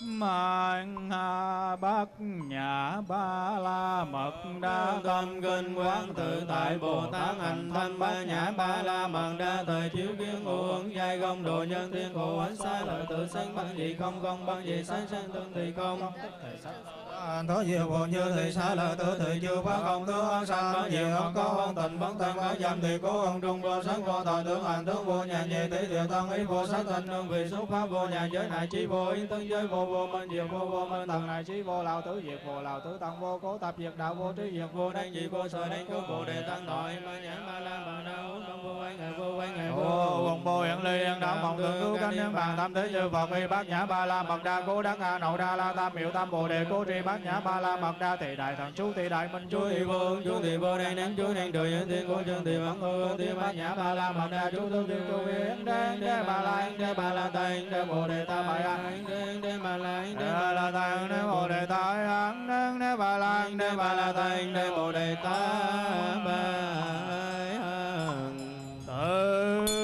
Mang bát nhã ba la mật đa tâm kinh quán tự tại Bồ Tát hành thanh bát nhã ba la mật đa thời chiếu kiến ngũ uẩn giai không độ nhân thiên khổ ánh sai lợi tự sanh bằng gì không không bằng gì sanh sanh tương thì không thọ diệu bộ như thị xa lợi tự thị chư pháp không tướng ác sanh bất diệu không có văn tình bất tăng các dâm thì cố ông trung vô sắc vô tội tướng hành tướng vô nhà nhị tỷ thiệu tăng ý vô sắc thanh hương vị xúc pháp vô nhà giới này trí vô yến tân giới vô vô minh diệu vô minh tầng này trí vô lão tứ diệt vô lão tứ tăng vô cố tập diệt đạo vô trí diệt vô đăng dị vô sở đánh cứu vô đề tăng tội ma nhãn ma la bằng đa uống không vô quay ngày vô quay ngày vô vòng vô hiện ly hiện đạo mộng tượng cứu cánh nhân bàn tam thế như phật y bát nhã ba la mật đa cố đắc a nậu đa la tam miệu tam bồ đề cố tri bát nhã ba la mật đa tỷ đại thần chú tỷ đại minh chú thị vô ứng chú thị vô đen nén chú đen đời hiện thiên cố chân thị vắng hương thị bát nhã ba la mật đa chú thương thiên chú yến đen đe ba la tây đe bồ đề tam bại an đe ba la tây đe bồ đề tai an đe ba la tây đe bồ đề tam bại an tự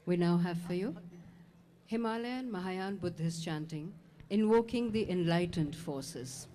We now have for you Himalayan Mahayana Buddhist chanting, invoking the enlightened forces.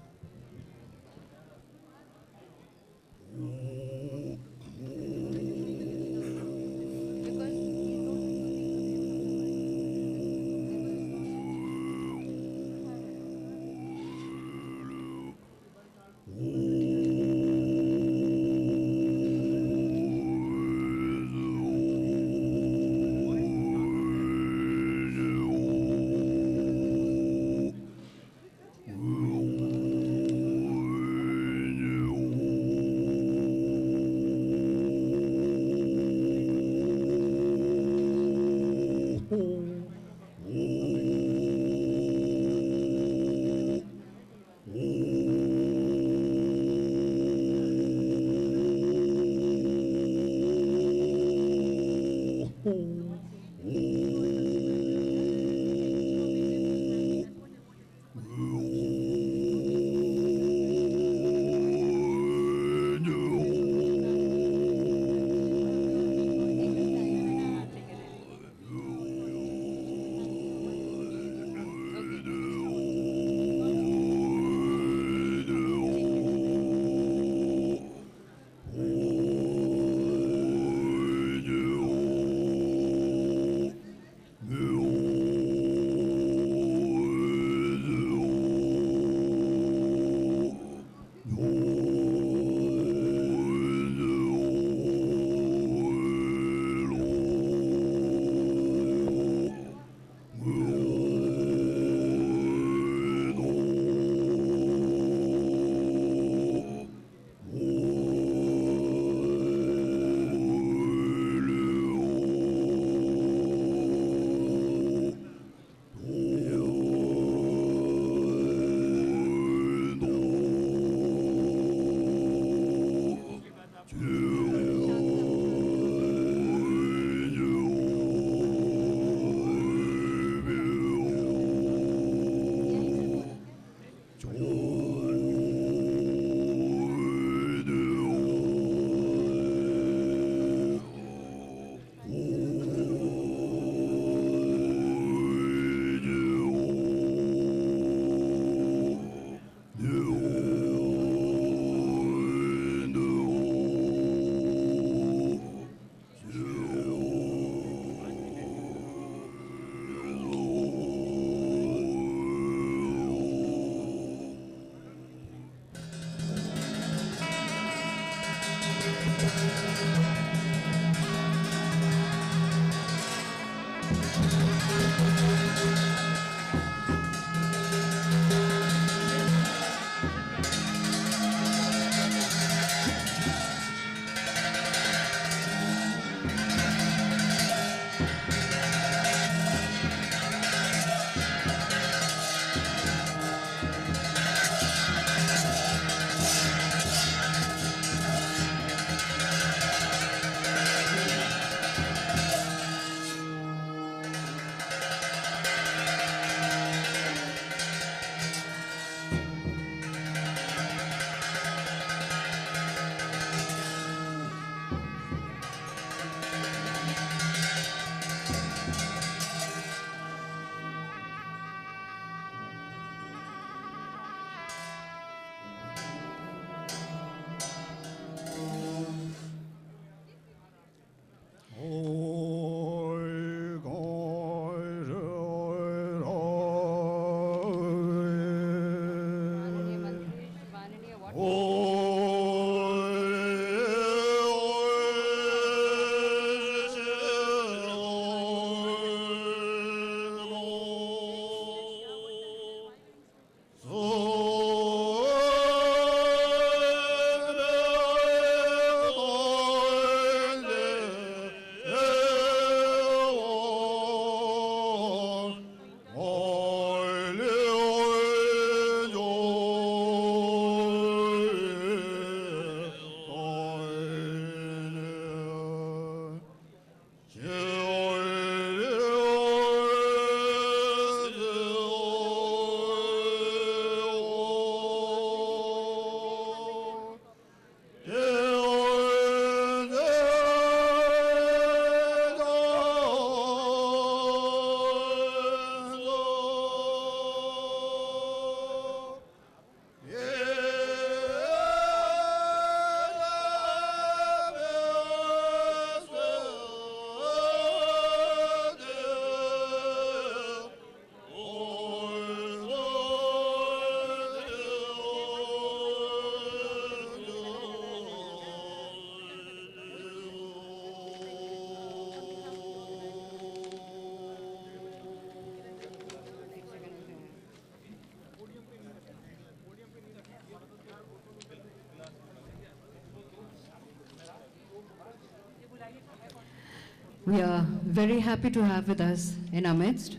We are very happy to have with us in our midst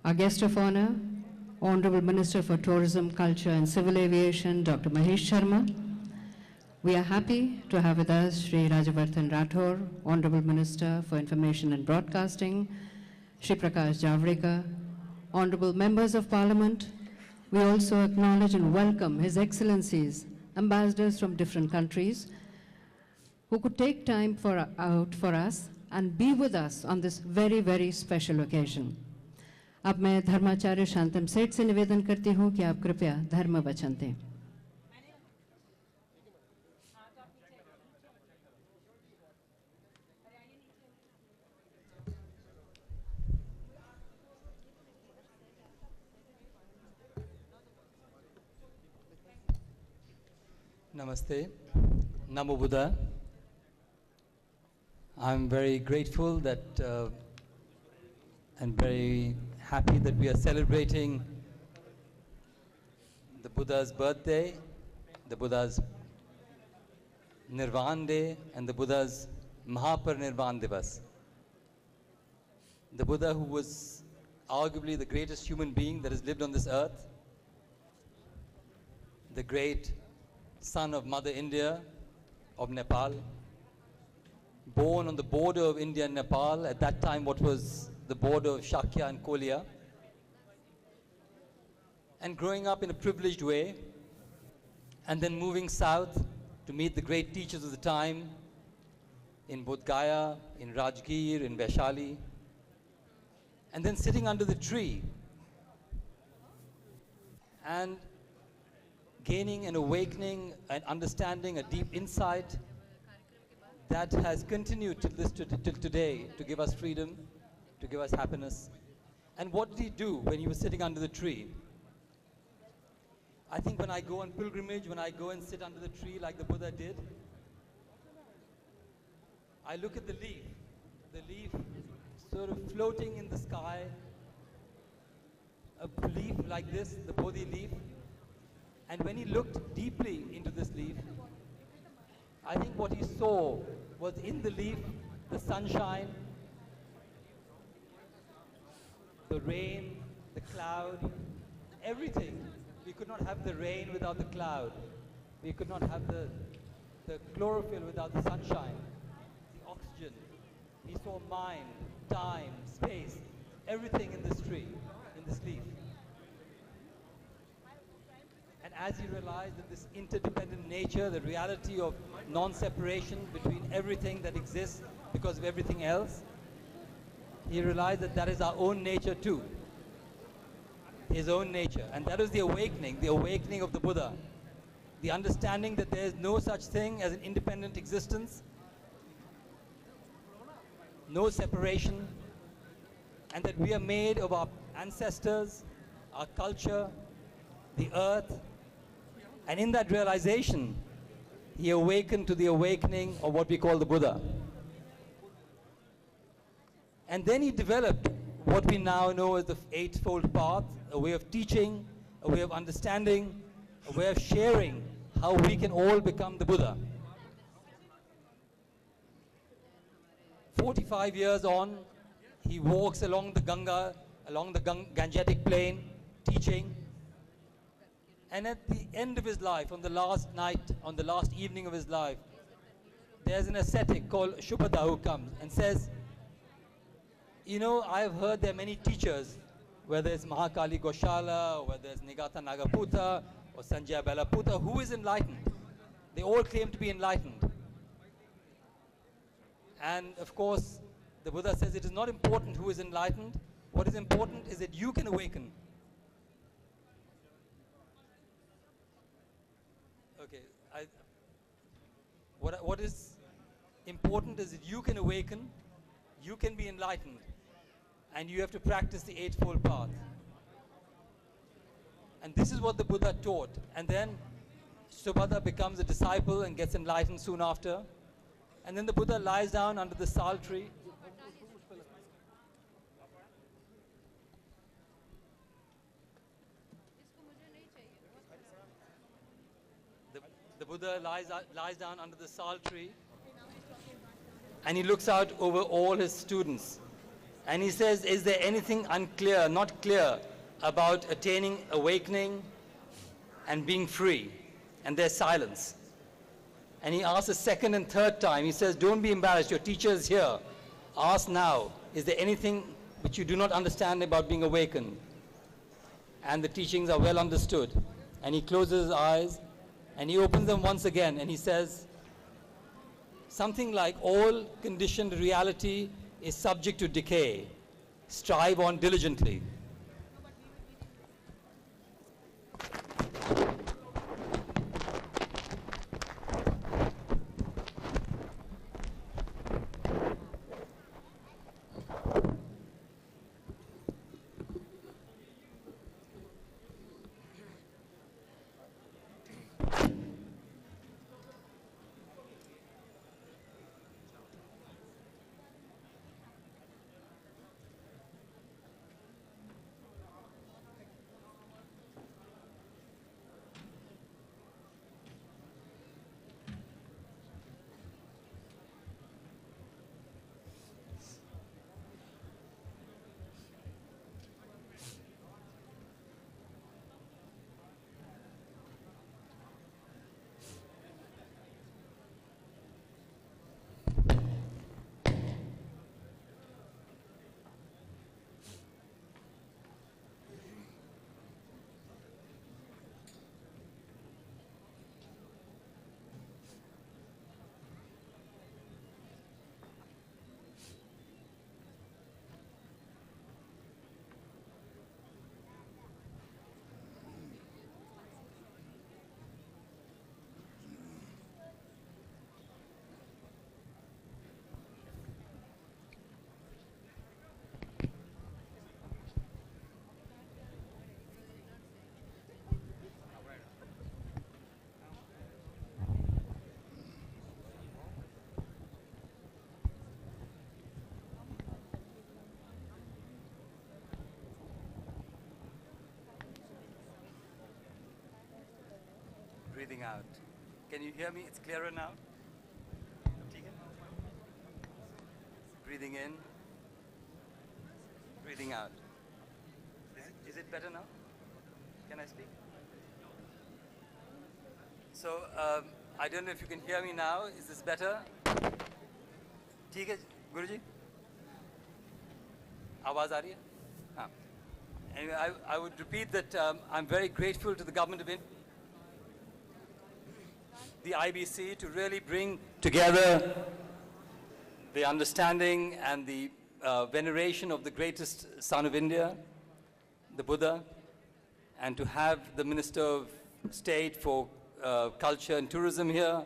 our guest of honor, Honorable Minister for Tourism, Culture and Civil Aviation, Dr. Mahesh Sharma. We are happy to have with us Shri Rajavardhan Rathore, Honorable Minister for Information and Broadcasting, Shri Prakash Javadekar, Honorable Members of Parliament. We also acknowledge and welcome His Excellencies, ambassadors from different countries, who could take time out for us and be with us on this very, very special occasion. अब मैं धर्माचार्य शांतम सेठ से निवेदन करती हूँ कि आप कृपया धर्म वचन दें। Namaste. Namo Buddha. I'm very grateful that and very happy that we are celebrating the Buddha's birthday, the Buddha's Nirvan Day, and the Buddha's Mahaparinirvan Divas. The Buddha, who was arguably the greatest human being that has lived on this earth, the great son of Mother India, of Nepal, born on the border of India and Nepal, at that time what was the border of Shakya and Kolia, and growing up in a privileged way, and then moving south to meet the great teachers of the time in Bodh Gaya, in Rajgir, in Vaishali, and then sitting under the tree and gaining an awakening, an understanding, a deep insight that has continued till today to give us freedom, to give us happiness. And what did he do when he was sitting under the tree? I think when I go on pilgrimage, when I go and sit under the tree like the Buddha did, I look at the leaf sort of floating in the sky, a leaf like this, the Bodhi leaf. And when he looked deeply into this leaf, I think what he saw was in the leaf the sunshine, the rain, the cloud, everything. We could not have the rain without the cloud. We could not have the chlorophyll without the sunshine, the oxygen. He saw mind, time, space, everything in this tree, in this leaf. And as he realized that this interdependent nature, the reality of non-separation between everything that exists because of everything else, he realized that that is our own nature too. His own nature. And that was the awakening of the Buddha. The understanding that there is no such thing as an independent existence, no separation, and that we are made of our ancestors, our culture, the earth. And in that realization, he awakened to the awakening of what we call the Buddha. And then he developed what we now know as the Eightfold Path, a way of teaching, a way of understanding, a way of sharing how we can all become the Buddha. 45 years on, he walks along the Ganga, along the Gangetic plain, teaching. And at the end of his life, on the last night, on the last evening of his life, there's an ascetic called Shubhada who comes and says, you know, I've heard there are many teachers, whether it's Mahakali Goshala, or whether it's Nigata Nagaputa, or Sanjaya Belaputa, who is enlightened? They all claim to be enlightened. And of course, the Buddha says it is not important who is enlightened. What is important is that you can awaken. Okay, what is important is that you can awaken, you can be enlightened, and you have to practice the Eightfold Path. And this is what the Buddha taught. And then Subhadra becomes a disciple and gets enlightened soon after. And then the Buddha lies down under the sal tree. The Buddha lies down under the sal tree. and he looks out over all his students. And he says, is there anything unclear, not clear, about attaining awakening and being free? And there's silence. And he asks a second and third time. He says, don't be embarrassed. Your teacher is here. Ask now, is there anything which you do not understand about being awakened? And the teachings are well understood. And he closes his eyes and he opens them once again and he says, something like all conditioned reality is subject to decay. Strive on diligently. Breathing out. Can you hear me? It's clearer now? Breathing in. Breathing out. Is it better now? Can I speak? So, I don't know if you can hear me now. Is this better? ठीक है, Guruji? आवाज आ रही है? हाँ. Anyway, I would repeat that I'm very grateful to the government of India, the IBC, to really bring together the understanding and the veneration of the greatest son of India, the Buddha, and to have the Minister of State for Culture and Tourism here,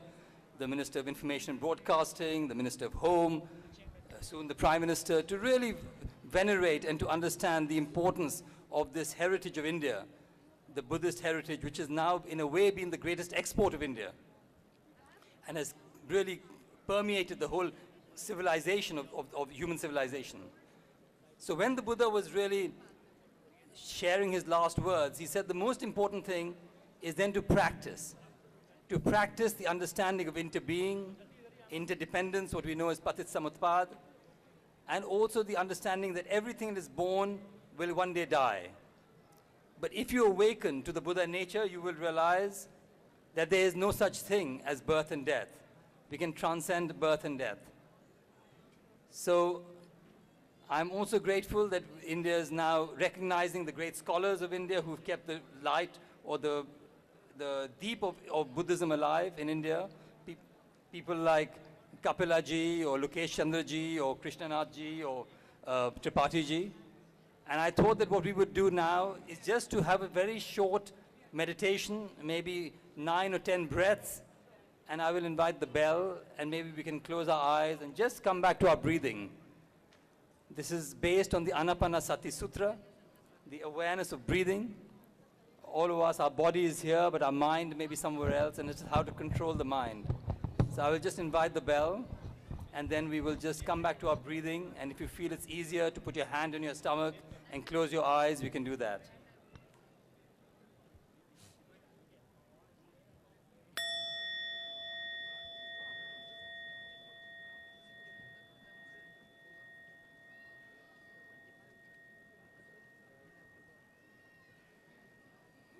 the Minister of Information and Broadcasting, the Minister of Home, soon the Prime Minister, to really venerate and to understand the importance of this heritage of India, the Buddhist heritage, which has now in a way been the greatest export of India and has really permeated the whole civilization of human civilization. So when the Buddha was really sharing his last words, he said the most important thing is then to practice the understanding of interbeing, interdependence, what we know as Patit Samutpad, and also the understanding that everything that is born will one day die. But if you awaken to the Buddha nature, you will realize that there is no such thing as birth and death. We can transcend birth and death. So I'm also grateful that India is now recognizing the great scholars of India who've kept the light or the deep of Buddhism alive in India. People like Kapila ji or Lokesh Chandra ji or Krishnanath ji or Tripathi ji. And I thought that what we would do now is just to have a very short meditation, maybe 9 or 10 breaths, and I will invite the bell, and maybe we can close our eyes and just come back to our breathing. This is based on the Anapanasati Sutra, the awareness of breathing. All of us, our body is here, but our mind may be somewhere else, and it's how to control the mind. So I will just invite the bell, and then we will just come back to our breathing, and if you feel it's easier to put your hand on your stomach and close your eyes, we can do that.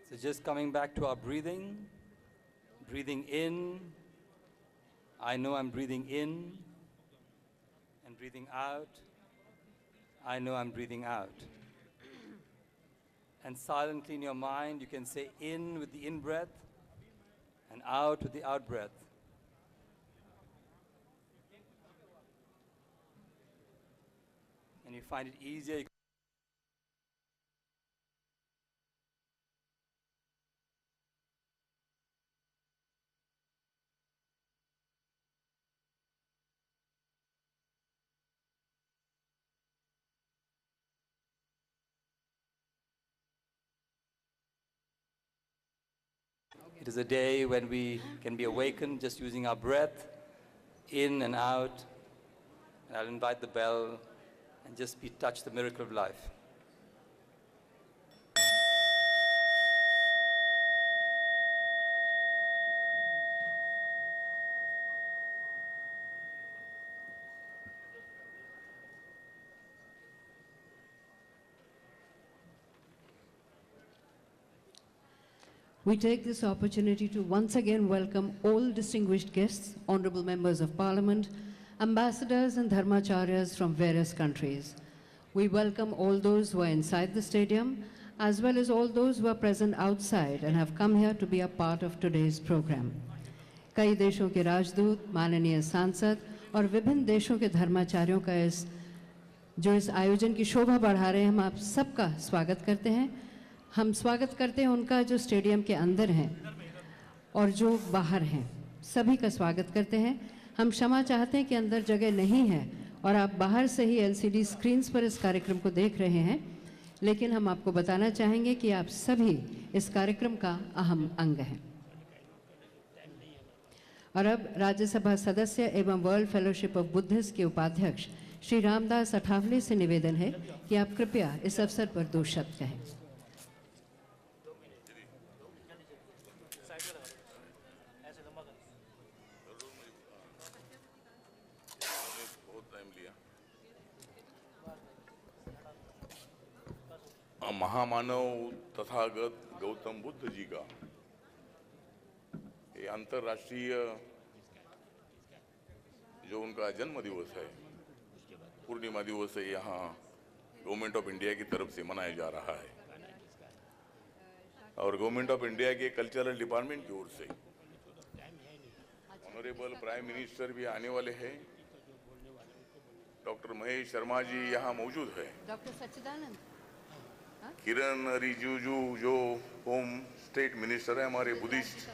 So just coming back to our breathing, breathing in, I know I'm breathing in, and breathing out, I know I'm breathing out. And silently in your mind, you can say in with the in-breath and out with the out-breath. And you find it easier. It is a day when we can be awakened just using our breath in and out. And I'll invite the bell and just touch the miracle of life. We take this opportunity to once again welcome all distinguished guests, honorable members of parliament, ambassadors and dharmacharyas from various countries. We welcome all those who are inside the stadium, as well as all those who are present outside and have come here to be a part of today's program. कई देशों के राजदूत, माननीय सांसद और विभिन्न देशों के धर्माचार्यों का जो इस आयोजन की शोभा बढ़ा रहे हैं, हम आप सबका स्वागत करते हैं। हम स्वागत करते हैं उनका जो स्टेडियम के अंदर हैं और जो बाहर हैं, सभी का स्वागत करते हैं। हम क्षमा चाहते हैं कि अंदर जगह नहीं है और आप बाहर से ही LCD स्क्रीन्स पर इस कार्यक्रम को देख रहे हैं, लेकिन हम आपको बताना चाहेंगे कि आप सभी इस कार्यक्रम का अहम अंग हैं। और अब राज्यसभा सदस्य एवं वर्ल्ड फेलोशिप ऑफ बुद्धिस्ट के उपाध्यक्ष श्री रामदास अठावले से निवेदन है कि आप कृपया इस अवसर पर 2 शब्द कहें। महामानव तथागत गौतम बुद्ध जी का ये अंतर्राष्ट्रीय जो उनका जन्म दिवस है, पूर्णिमा दिवस है, यहाँ गवर्नमेंट ऑफ इंडिया की तरफ से मनाया जा रहा है और गवर्नमेंट ऑफ इंडिया के कल्चरल डिपार्टमेंट की ओर से ऑनरेबल प्राइम मिनिस्टर भी आने वाले हैं। डॉक्टर महेश शर्मा जी यहाँ मौजूद है। डॉक्टर सच्चिदानंद, किरण रिजिजू जो होम स्टेट मिनिस्टर है हमारे बुद्धिस्ट,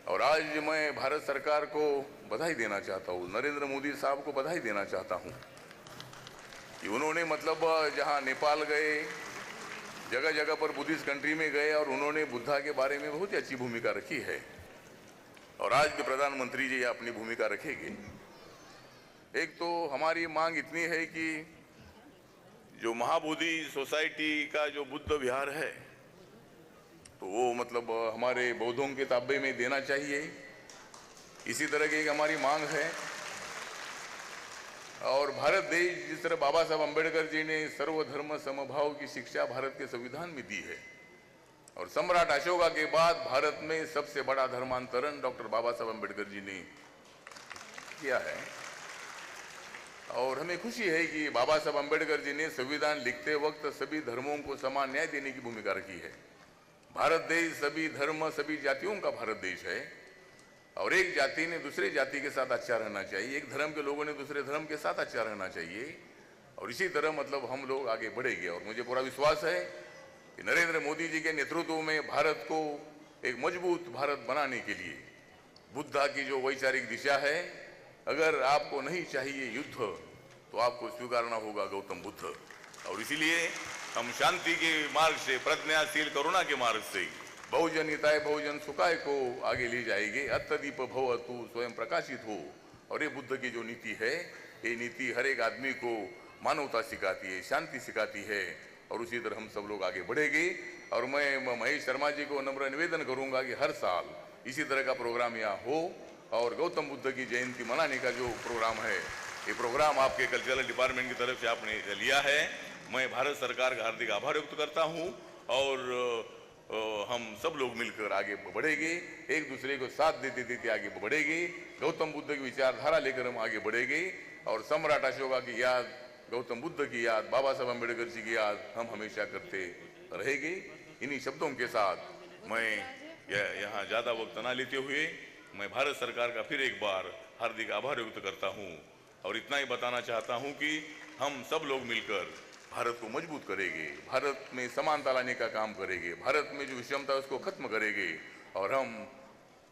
और आज मैं भारत सरकार को बधाई देना चाहता हूँ, नरेंद्र मोदी साहब को बधाई देना चाहता हूँ कि उन्होंने मतलब जहाँ नेपाल गए, जगह जगह पर बुद्धिस्ट कंट्री में गए और उन्होंने बुद्धा के बारे में बहुत ही अच्छी भूमिका रखी है और आज के प्रधानमंत्री जी अपनी भूमिका रखेंगे। एक तो हमारी मांग इतनी है कि जो महाबोधि सोसाइटी का जो बुद्ध विहार है तो वो मतलब हमारे बौद्धों के ताबे में देना चाहिए, इसी तरह की एक हमारी मांग है। और भारत देश जिस तरह बाबा साहब अम्बेडकर जी ने सर्वधर्म समभाव की शिक्षा भारत के संविधान में दी है और सम्राट अशोका के बाद भारत में सबसे बड़ा धर्मांतरण डॉक्टर बाबा साहब अम्बेडकर जी ने किया है और हमें खुशी है कि बाबा साहब अम्बेडकर जी ने संविधान लिखते वक्त सभी धर्मों को समान न्याय देने की भूमिका रखी है। भारत देश सभी धर्म सभी जातियों का भारत देश है और एक जाति ने दूसरे जाति के साथ अच्छा रहना चाहिए, एक धर्म के लोगों ने दूसरे धर्म के साथ अच्छा रहना चाहिए और इसी तरह मतलब हम लोग आगे बढ़ेंगे। और मुझे पूरा विश्वास है कि नरेंद्र मोदी जी के नेतृत्व में भारत को एक मजबूत भारत बनाने के लिए बुद्धा की जो वैचारिक दिशा है, अगर आपको नहीं चाहिए युद्ध तो आपको स्वीकारना होगा गौतम बुद्ध, और इसीलिए हम शांति के मार्ग से, प्रज्ञाशील करुणा के मार्ग से बहुजन हिताय बहुजन सुखाय को आगे ले जाएंगे। अत्यदीप भव तू स्वयं प्रकाशित हो, और ये बुद्ध की जो नीति है, ये नीति हर एक आदमी को मानवता सिखाती है, शांति सिखाती है और उसी तरह हम सब लोग आगे बढ़ेंगे। और मैं महेश शर्मा जी को नम्र निवेदन करूंगा कि हर साल इसी तरह का प्रोग्राम यहाँ हो और गौतम बुद्ध की जयंती मनाने का जो प्रोग्राम है, ये प्रोग्राम आपके कल्चरल डिपार्टमेंट की तरफ से आपने लिया है। मैं भारत सरकार का हार्दिक आभार व्यक्त करता हूँ और हम सब लोग मिलकर आगे बढ़ेंगे, एक दूसरे को साथ देते देते आगे बढ़ेंगे। गौतम बुद्ध की विचारधारा लेकर हम आगे बढ़ेंगे और सम्राट अशोका की याद, गौतम बुद्ध की याद, बाबा साहब अम्बेडकर जी की याद हम हमेशा करते रहेंगे। इन्हीं शब्दों के साथ मैं यहाँ ज़्यादा वक्त ना लेते हुए मैं भारत सरकार का फिर एक बार हार्दिक आभार व्यक्त करता हूँ और इतना ही बताना चाहता हूँ कि हम सब लोग मिलकर भारत को मजबूत करेंगे, भारत में समानता लाने का काम करेंगे, भारत में जो विषमता है उसको खत्म करेंगे और हम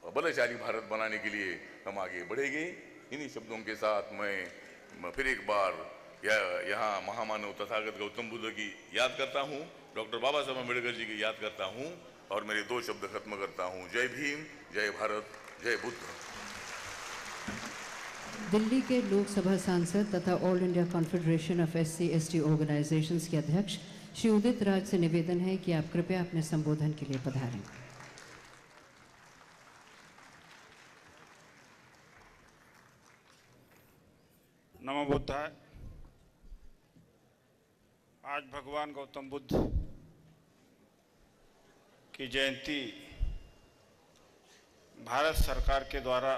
बलशाली भारत बनाने के लिए हम आगे बढ़ेंगे। इन्हीं शब्दों के साथ मैं फिर एक बार यहाँ महामानव तथागत गौतम बुद्ध की याद करता हूँ, डॉक्टर बाबा साहब अम्बेडकर जी की याद करता हूँ और मेरे 2 शब्द खत्म करता हूँ। जय भीम, जय भारत, जय बुद्ध। दिल्ली के लोकसभा सांसद तथा all India confederation of SC/ST organisations के अध्यक्ष श्री उदित राज से निवेदन है कि आप कृपया अपने संबोधन के लिए पधारें। नमो बुद्धाय। आज भगवान गौतम बुद्ध की जयंती भारत सरकार के द्वारा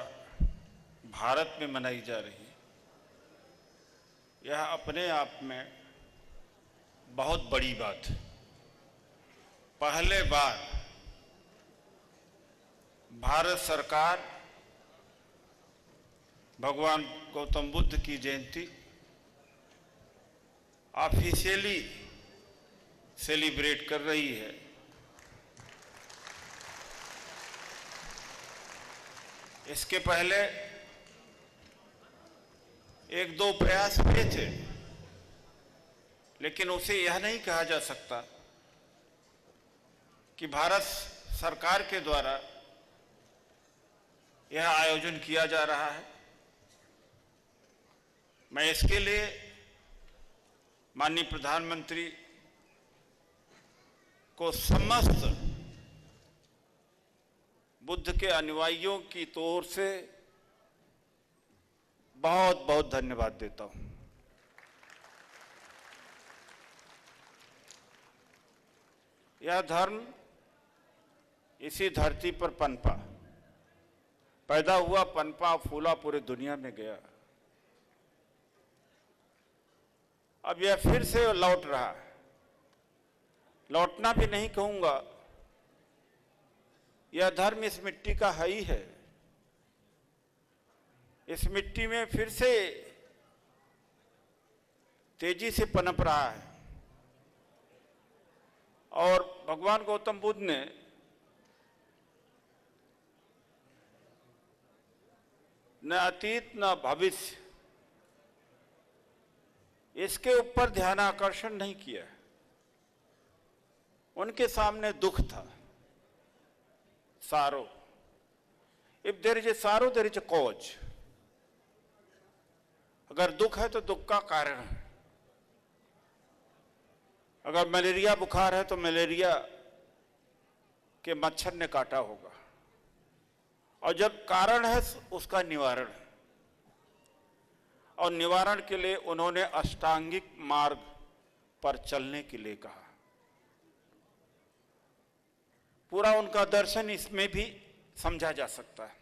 भारत में मनाई जा रही है। यह अपने आप में बहुत बड़ी बात है। पहले बार भारत सरकार भगवान गौतम बुद्ध की जयंती ऑफिशियली सेलिब्रेट कर रही है। इसके पहले 1-2 प्रयास हुए थे, लेकिन उसे यह नहीं कहा जा सकता कि भारत सरकार के द्वारा यह आयोजन किया जा रहा है। मैं इसके लिए माननीय प्रधानमंत्री को समस्त बुद्ध के अनुयायियों की ओर से बहुत बहुत धन्यवाद देता हूं। यह धर्म इसी धरती पर पनपा, पैदा हुआ, पनपा, फूला, पूरे दुनिया में गया। अब यह फिर से लौट रहा है। लौटना भी नहीं कहूंगा, यह धर्म इस मिट्टी का है ही है। इस मिट्टी में फिर से तेजी से पनप रहा है और भगवान गौतम बुद्ध ने न अतीत न भविष्य इसके ऊपर ध्यान आकर्षण नहीं किया। उनके सामने दुख था, sorrow. If there is a sorrow, there is a cause. अगर दुख है तो दुख का कारण है। अगर मलेरिया बुखार है तो मलेरिया के मच्छर ने काटा होगा, और जब कारण है उसका निवारण है। और निवारण के लिए उन्होंने अष्टांगिक मार्ग पर चलने के लिए कहा। पूरा उनका दर्शन इसमें भी समझा जा सकता है।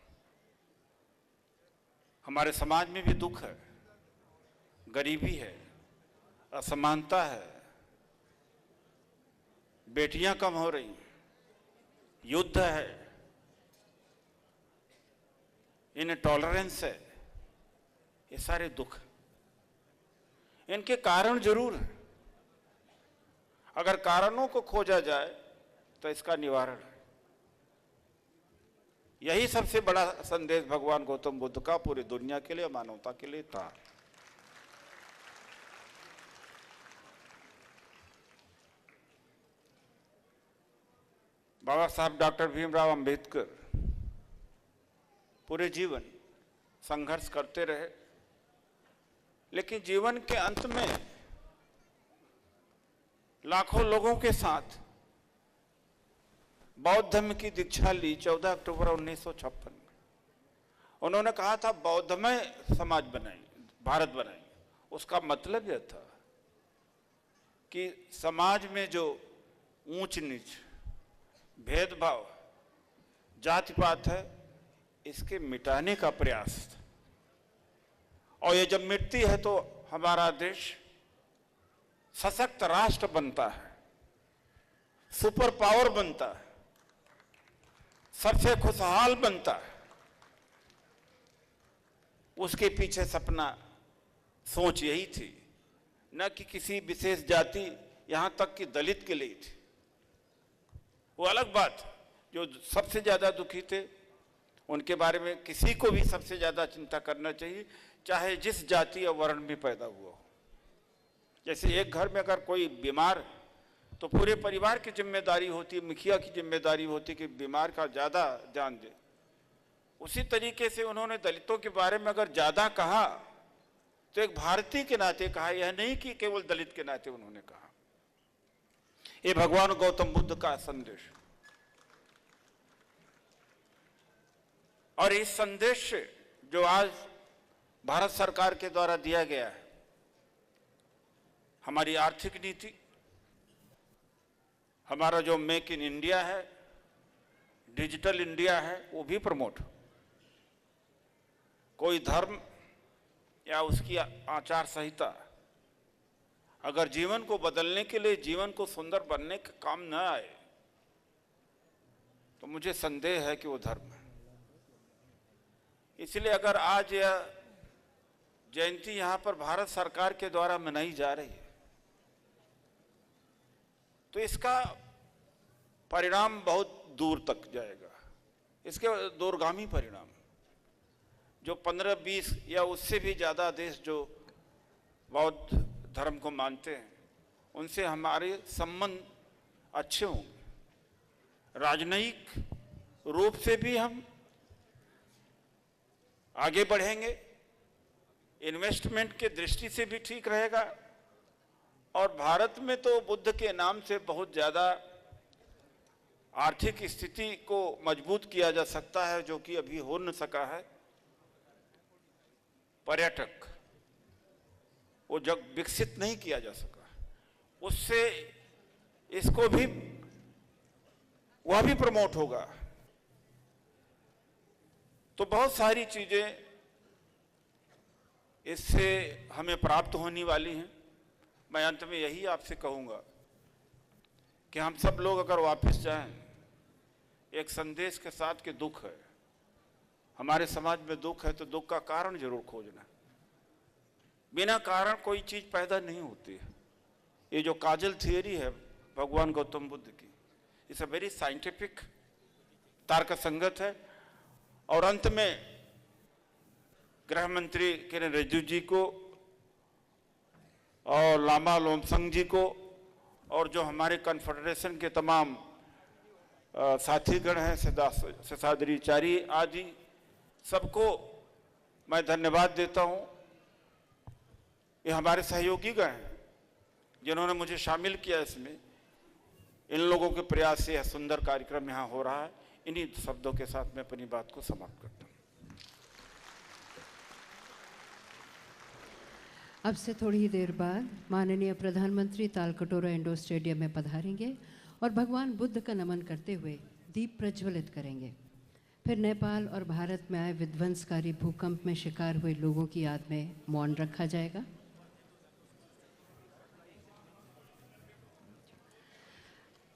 हमारे समाज में भी दुख है, गरीबी है, असमानता है, बेटियां कम हो रही, युद्ध है, इनटॉलरेंस है, ये सारे दुख। इनके कारण जरूर है। अगर कारणों को खोजा जाए तो इसका निवारण है। यही सबसे बड़ा संदेश भगवान गौतम बुद्ध का पूरी दुनिया के लिए, मानवता के लिए था। बाबा साहब डॉक्टर भीमराव अंबेडकर पूरे जीवन संघर्ष करते रहे, लेकिन जीवन के अंत में लाखों लोगों के साथ बौद्ध धर्म की दीक्षा ली 14 अक्टूबर 1956 में। उन्होंने कहा था बौद्धमय समाज बनाएं, भारत बनाएं। उसका मतलब यह था कि समाज में जो ऊंच नीच, भेदभाव, जाति पात है, इसके मिटाने का प्रयास था। और ये जब मिटती है तो हमारा देश सशक्त राष्ट्र बनता है, सुपर पावर बनता है, सबसे खुशहाल बनता है। उसके पीछे सपना, सोच यही थी, न कि किसी विशेष जाति, यहां तक कि दलित के लिए थी। वो अलग बात, जो सबसे ज्यादा दुखी थे उनके बारे में किसी को भी सबसे ज्यादा चिंता करना चाहिए, चाहे जिस जाति या वर्ण में पैदा हुआ हो। जैसे एक घर में अगर कोई बीमार, तो पूरे परिवार की जिम्मेदारी होती है, मुखिया की जिम्मेदारी होती है कि बीमार का ज्यादा ध्यान दे। उसी तरीके से उन्होंने दलितों के बारे में अगर ज्यादा कहा तो एक भारतीय के नाते कहा, यह नहीं कि केवल दलित के नाते उन्होंने कहा। ये भगवान गौतम बुद्ध का संदेश, और इस संदेश से जो आज भारत सरकार के द्वारा दिया गया है, हमारी आर्थिक नीति, हमारा जो मेक इन इंडिया है, डिजिटल इंडिया है, वो भी प्रमोट। कोई धर्म या उसकी आचार संहिता अगर जीवन को बदलने के लिए, जीवन को सुंदर बनने का काम न आए, तो मुझे संदेह है कि वो धर्म है। इसलिए अगर आज यह जयंती यहां पर भारत सरकार के द्वारा मनाई जा रही है, तो इसका परिणाम बहुत दूर तक जाएगा। इसके दूरगामी परिणाम, जो 15-20 या उससे भी ज़्यादा देश जो बौद्ध धर्म को मानते हैं, उनसे हमारे संबंध अच्छे होंगे। राजनयिक रूप से भी हम आगे बढ़ेंगे, इन्वेस्टमेंट के दृष्टि से भी ठीक रहेगा। और भारत में तो बुद्ध के नाम से बहुत ज़्यादा आर्थिक स्थिति को मजबूत किया जा सकता है, जो कि अभी हो न सका है। पर्यटक, वो जब विकसित नहीं किया जा सका, उससे इसको भी, वह भी प्रमोट होगा। तो बहुत सारी चीजें इससे हमें प्राप्त होने वाली हैं। मैं अंत में यही आपसे कहूंगा कि हम सब लोग अगर वापस जाएं एक संदेश के साथ कि दुख है, हमारे समाज में दुख है, तो दुख का कारण जरूर खोजना। बिना कारण कोई चीज पैदा नहीं होती है। ये जो काजल थियरी है भगवान गौतम बुद्ध की, इट्स अ वेरी साइंटिफिक, तर्क संगत है। और अंत में गृह मंत्री किरेन रिजिजू जी को और लामा लोमसंग जी को और जो हमारे कन्फेडरेशन के तमाम साथीगण हैं, शेषाद्रिचारी आदि, सबको मैं धन्यवाद देता हूं। ये हमारे सहयोगी गण हैं जिन्होंने मुझे शामिल किया इसमें। इन लोगों के प्रयास से यह सुंदर कार्यक्रम यहाँ हो रहा है। इन्हीं शब्दों के साथ मैं अपनी बात को समाप्त करता हूँ। अब से थोड़ी ही देर बाद माननीय प्रधानमंत्री तालकटोरा इंडोर स्टेडियम में पधारेंगे और भगवान बुद्ध का नमन करते हुए दीप प्रज्वलित करेंगे। फिर नेपाल और भारत में आए विध्वंसकारी भूकंप में शिकार हुए लोगों की याद में मौन रखा जाएगा।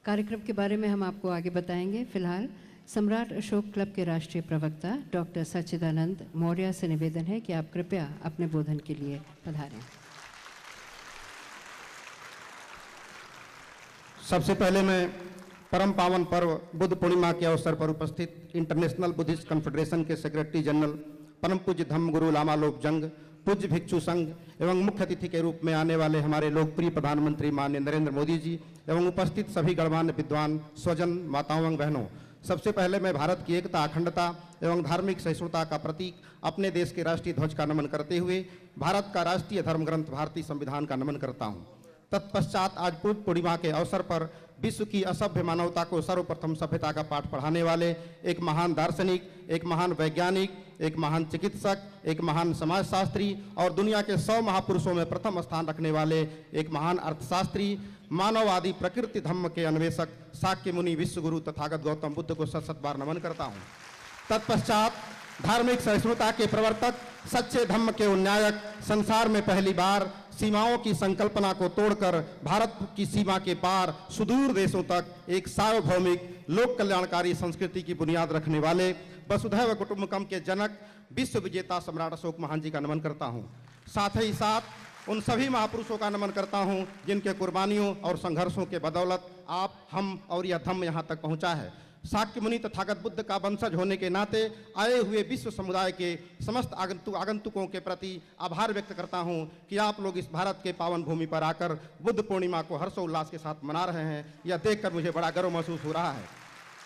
कार्यक्रम के बारे में हम आपको आगे बताएंगे। फिलहाल सम्राट अशोक क्लब के राष्ट्रीय प्रवक्ता डॉक्टर सच्चिदानंद मौर्य से निवेदन है कि आप कृपया अपने बोधन के लिए पधारें। सबसे पहले मैं परम पावन पर्व बुद्ध पूर्णिमा के अवसर पर उपस्थित इंटरनेशनल बुद्धिस्ट कन्फेडरेशन के सेक्रेटरी जनरल परम पूज्य धम्म गुरु लामा लोपजंग, पूज्य भिक्षु संघ एवं मुख्य अतिथि के रूप में आने वाले हमारे लोकप्रिय प्रधानमंत्री माननीय नरेंद्र मोदी जी एवं उपस्थित सभी गणमान्य विद्वान, स्वजन, माताओं एवं बहनों, सबसे पहले मैं भारत की एकता, अखंडता एवं धार्मिक सहिष्णुता का प्रतीक अपने देश के राष्ट्रीय ध्वज का नमन करते हुए भारत का राष्ट्रीय धर्म ग्रंथ भारतीय संविधान का नमन करता हूँ। तत्पश्चात आज बुद्ध पूर्णिमा के अवसर पर विश्व की असभ्य मानवता को सर्वप्रथम सभ्यता का पाठ पढ़ाने वाले एक महान दार्शनिक, एक महान वैज्ञानिक, एक महान चिकित्सक, एक महान समाजशास्त्री और दुनिया के 100 महापुरुषों में प्रथम स्थान रखने वाले एक महान अर्थशास्त्री, मानववादी, प्रकृति धम्म के अन्वेषक शाक्य मुनि विश्व गुरु तथागत गौतम बुद्ध को सत बार नमन करता हूँ। तत्पश्चात धार्मिक सहिष्णुता के प्रवर्तक, सच्चे धम्म के उन्नायक, संसार में पहली बार सीमाओं की संकल्पना को तोड़कर भारत की सीमा के पार सुदूर देशों तक एक सार्वभौमिक लोक कल्याणकारी संस्कृति की बुनियाद रखने वाले वसुधैव कुटुंबकम के जनक विश्व विजेता सम्राट अशोक महान जी का नमन करता हूँ। साथ ही साथ उन सभी महापुरुषों का नमन करता हूँ जिनके कुर्बानियों और संघर्षों के बदौलत आप, हम और यह धम्म यहाँ तक पहुँचा है। शाक्य मुनि तथागत बुद्ध का वंशज होने के नाते आए हुए विश्व समुदाय के समस्त आगंतुकों के प्रति आभार व्यक्त करता हूं कि आप लोग इस भारत के पावन भूमि पर आकर बुद्ध पूर्णिमा को हर्षोल्लास के साथ मना रहे हैं। यह देखकर मुझे बड़ा गर्व महसूस हो रहा है।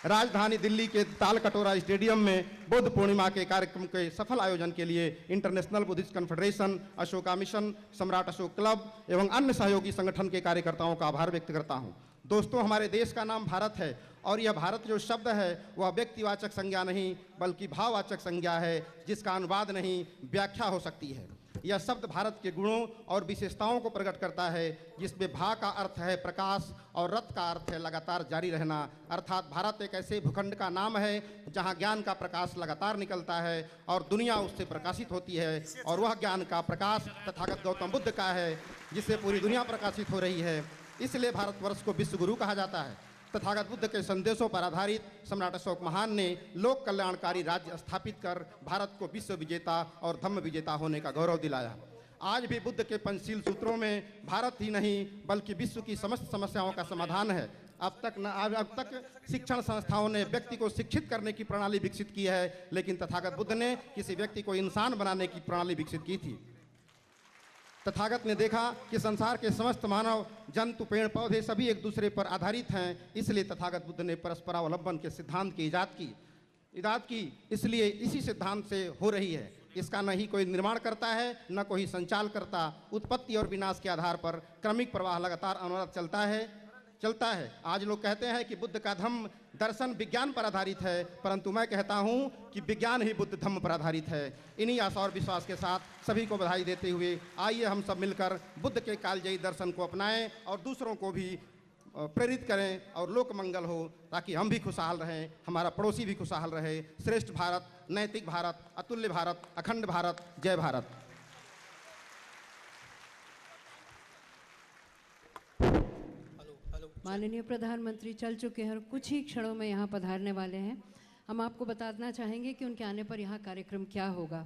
राजधानी दिल्ली के तालकटोरा स्टेडियम में बुद्ध पूर्णिमा के कार्यक्रम के सफल आयोजन के लिए international Buddhist confederation, Ashoka mission, सम्राट अशोक क्लब एवं अन्य सहयोगी संगठन के कार्यकर्ताओं का आभार व्यक्त करता हूं। दोस्तों, हमारे देश का नाम भारत है और यह भारत जो शब्द है वह व्यक्तिवाचक संज्ञा नहीं बल्कि भाववाचक संज्ञा है, जिसका अनुवाद नहीं व्याख्या हो सकती है। यह शब्द भारत के गुणों और विशेषताओं को प्रकट करता है, जिसमें भा का अर्थ है प्रकाश और रत का अर्थ है लगातार जारी रहना। अर्थात भारत एक ऐसे भूखंड का नाम है जहां ज्ञान का प्रकाश लगातार निकलता है और दुनिया उससे प्रकाशित होती है, और वह ज्ञान का प्रकाश तथागत गौतम बुद्ध का है, जिससे पूरी दुनिया प्रकाशित हो रही है। इसलिए भारतवर्ष को विश्व गुरु कहा जाता है। तथागत बुद्ध के संदेशों पर आधारित सम्राट अशोक महान ने लोक कल्याणकारी राज्य स्थापित कर भारत को विश्व विजेता और धम्म विजेता होने का गौरव दिलाया। आज भी बुद्ध के पंचशील सूत्रों में भारत ही नहीं बल्कि विश्व की समस्त समस्याओं का समाधान है। अब तक शिक्षण संस्थाओं ने व्यक्ति को शिक्षित करने की प्रणाली विकसित की है, लेकिन तथागत बुद्ध ने किसी व्यक्ति को इंसान बनाने की प्रणाली विकसित की थी। तथागत ने देखा कि संसार के समस्त मानव, जंतु, पेड़ पौधे सभी एक दूसरे पर आधारित हैं, इसलिए तथागत बुद्ध ने परस्परावलंबन के सिद्धांत की इजाद की। इसलिए इसी सिद्धांत से हो रही है। इसका न ही कोई निर्माण करता है न कोई संचाल करता। उत्पत्ति और विनाश के आधार पर क्रमिक प्रवाह लगातार अनवरत चलता है। आज लोग कहते हैं कि बुद्ध का धम्म दर्शन विज्ञान पर आधारित है, परंतु मैं कहता हूं कि विज्ञान ही बुद्ध धम्म पर आधारित है। इन्हीं आशा और विश्वास के साथ सभी को बधाई देते हुए आइए हम सब मिलकर बुद्ध के कालजयी दर्शन को अपनाएं और दूसरों को भी प्रेरित करें और लोक मंगल हो, ताकि हम भी खुशहाल रहें, हमारा पड़ोसी भी खुशहाल रहे। श्रेष्ठ भारत, नैतिक भारत, अतुल्य भारत, अखंड भारत, जय भारत। माननीय प्रधानमंत्री चल चुके हैं और कुछ ही क्षणों में यहाँ पधारने वाले हैं। हम आपको बताना चाहेंगे कि उनके आने पर यहाँ कार्यक्रम क्या होगा।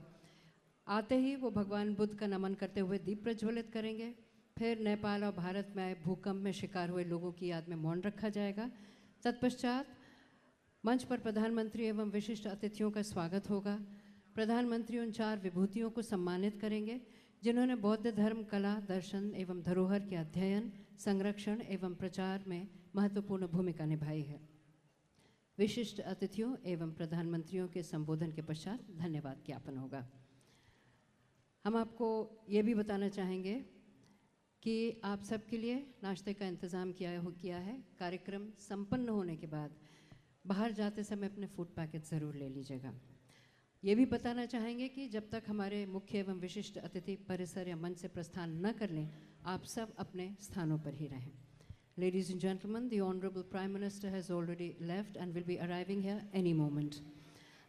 आते ही वो भगवान बुद्ध का नमन करते हुए दीप प्रज्वलित करेंगे। फिर नेपाल और भारत में आए भूकंप में शिकार हुए लोगों की याद में मौन रखा जाएगा। तत्पश्चात मंच पर प्रधानमंत्री एवं विशिष्ट अतिथियों का स्वागत होगा। प्रधानमंत्री उन 4 विभूतियों को सम्मानित करेंगे जिन्होंने बौद्ध धर्म, कला, दर्शन एवं धरोहर के अध्ययन, संरक्षण एवं प्रचार में महत्वपूर्ण भूमिका निभाई है। विशिष्ट अतिथियों एवं प्रधानमंत्रियों के संबोधन के पश्चात धन्यवाद ज्ञापन होगा। हम आपको ये भी बताना चाहेंगे कि आप सबके लिए नाश्ते का इंतज़ाम किया है। कार्यक्रम संपन्न होने के बाद बाहर जाते समय अपने फूड पैकेट ज़रूर ले लीजिएगा। ये भी बताना चाहेंगे कि जब तक हमारे मुख्य एवं विशिष्ट अतिथि परिसर या मंच से प्रस्थान न कर लें, आप सब अपने स्थानों पर ही रहें। Ladies and gentlemen, the Honorable Prime Minister has already left and will be arriving here any moment.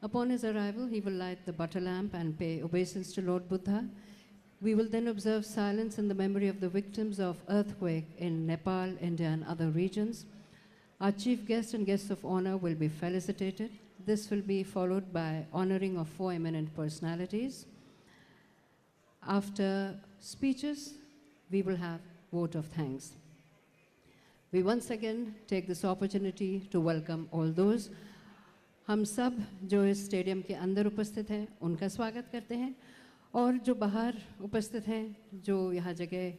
Upon his arrival, he will light the butter lamp and pay obeisance to Lord Buddha. We will then observe silence in the memory of the victims of earthquake in Nepal, India and other regions. Our chief guest and guests of honor will be felicitated. This will be followed by honoring of 4 eminent personalities. After speeches, we will have vote of thanks. We once again take this opportunity to welcome all those. हम सब जो इस stadium के अंदर उपस्थित हैं उनका स्वागत करते हैं, और जो बाहर उपस्थित हैं, जो यहाँ जगह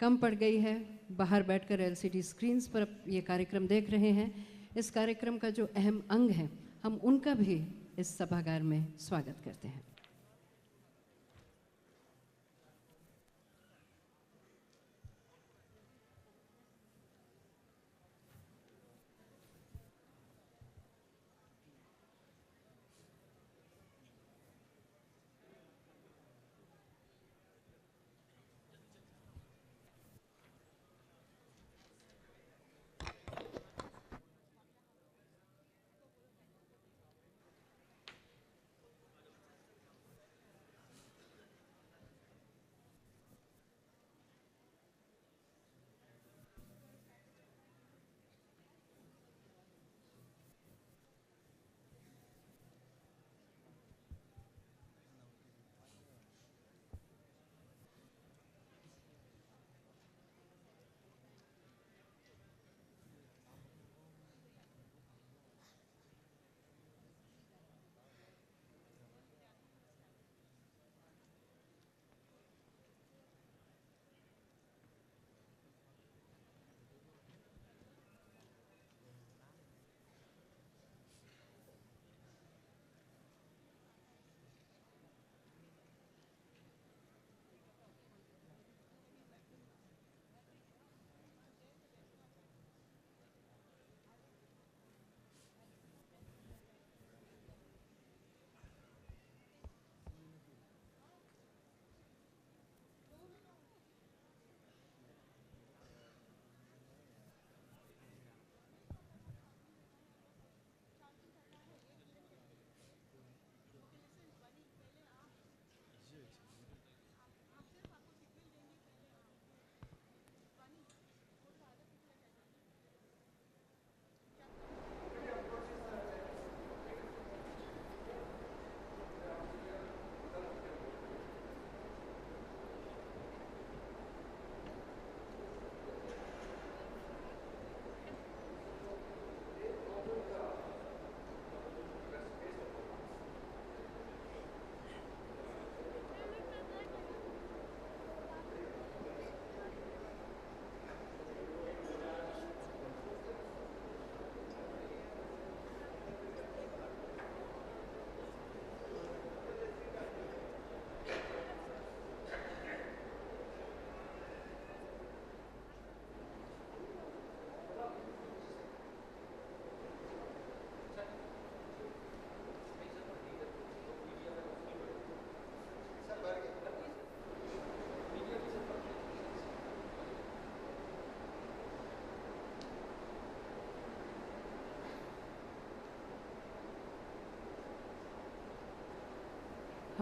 कम पड़ गई है, बाहर बैठकर LCD स्क्रीन्स पर ये कार्यक्रम देख रहे हैं, इस कार्यक्रम का जो अहम अंग है, हम उनका भी इस सभागार में स्वागत करते हैं।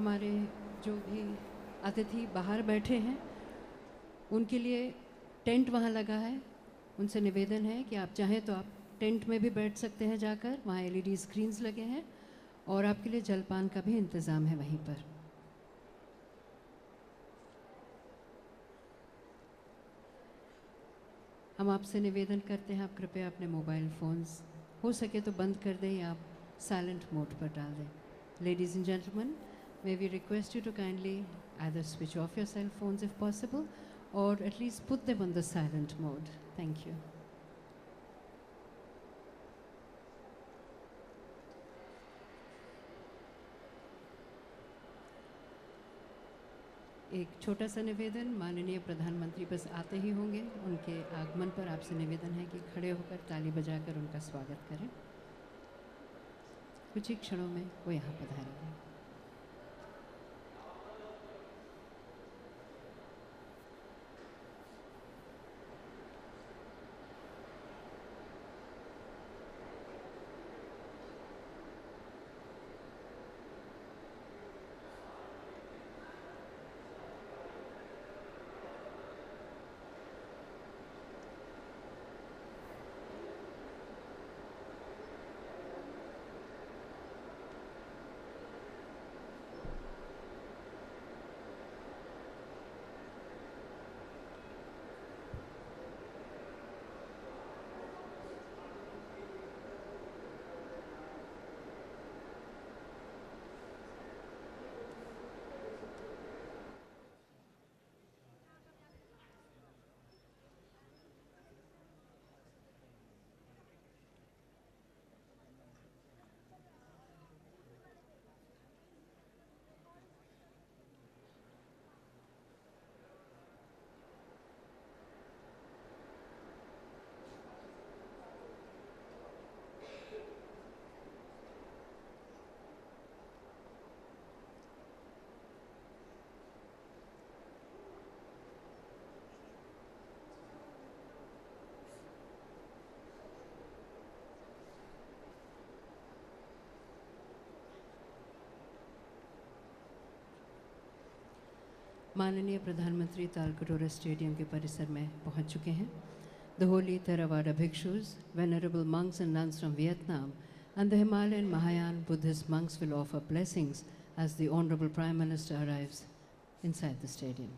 हमारे जो भी अतिथि बाहर बैठे हैं उनके लिए टेंट वहाँ लगा है। उनसे निवेदन है कि आप चाहें तो आप टेंट में भी बैठ सकते हैं जाकर, वहाँ एलईडी स्क्रीन्स लगे हैं और आपके लिए जलपान का भी इंतज़ाम है वहीं पर। हम आपसे निवेदन करते हैं आप कृपया अपने मोबाइल फ़ोन्स हो सके तो बंद कर दें या आप साइलेंट मोड पर डाल दें। Ladies and gentlemen, may we request you to kindly either switch off your cell phones if possible or at least put them on the silent mode. Thank you. एक छोटा सा निवेदन, माननीय प्रधानमंत्री बस आते ही होंगे, उनके आगमन पर आपसे निवेदन है कि खड़े होकर ताली बजाकर उनका स्वागत करें। कुछ ही क्षणों में वो यहाँ पधारेंगे। माननीय प्रधानमंत्री तालकटोरा स्टेडियम के परिसर में पहुंच चुके हैं। The holy Theravada bhikshus, venerable monks and nuns from Vietnam, and the Himalayan Mahayana Buddhist monks will offer blessings as the Honorable Prime Minister arrives inside the stadium.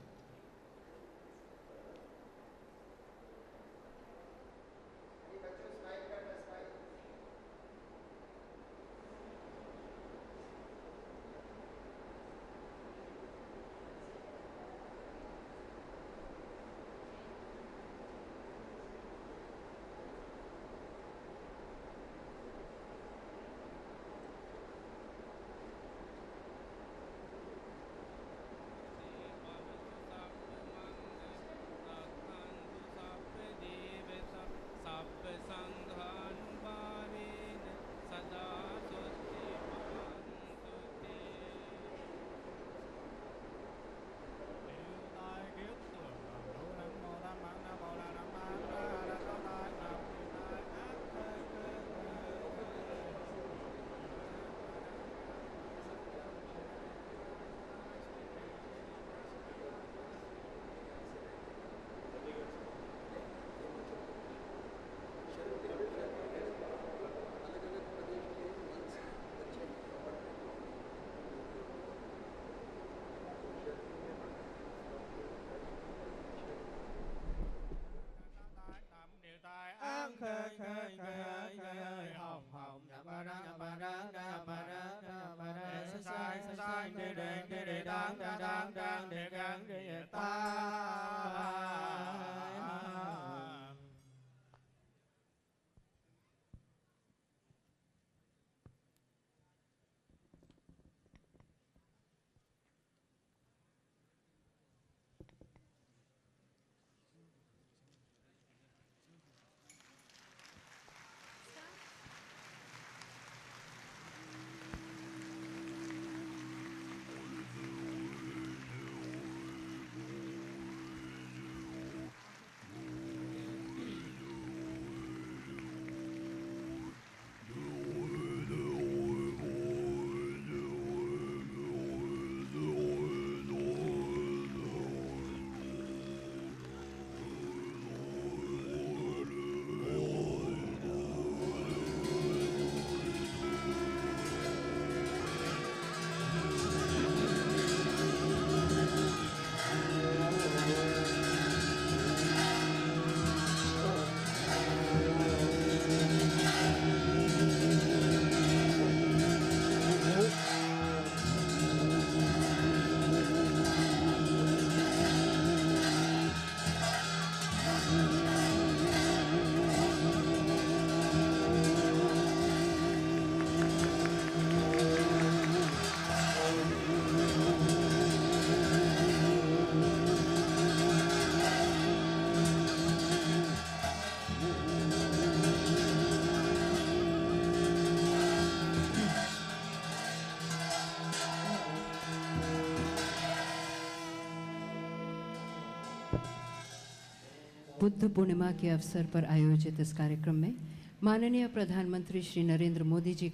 Buddha Purnima के अवसर पर आयोजित इस कार्यक्रम में माननीय प्रधानमंत्री श्री नरेंद्र मोदी जी,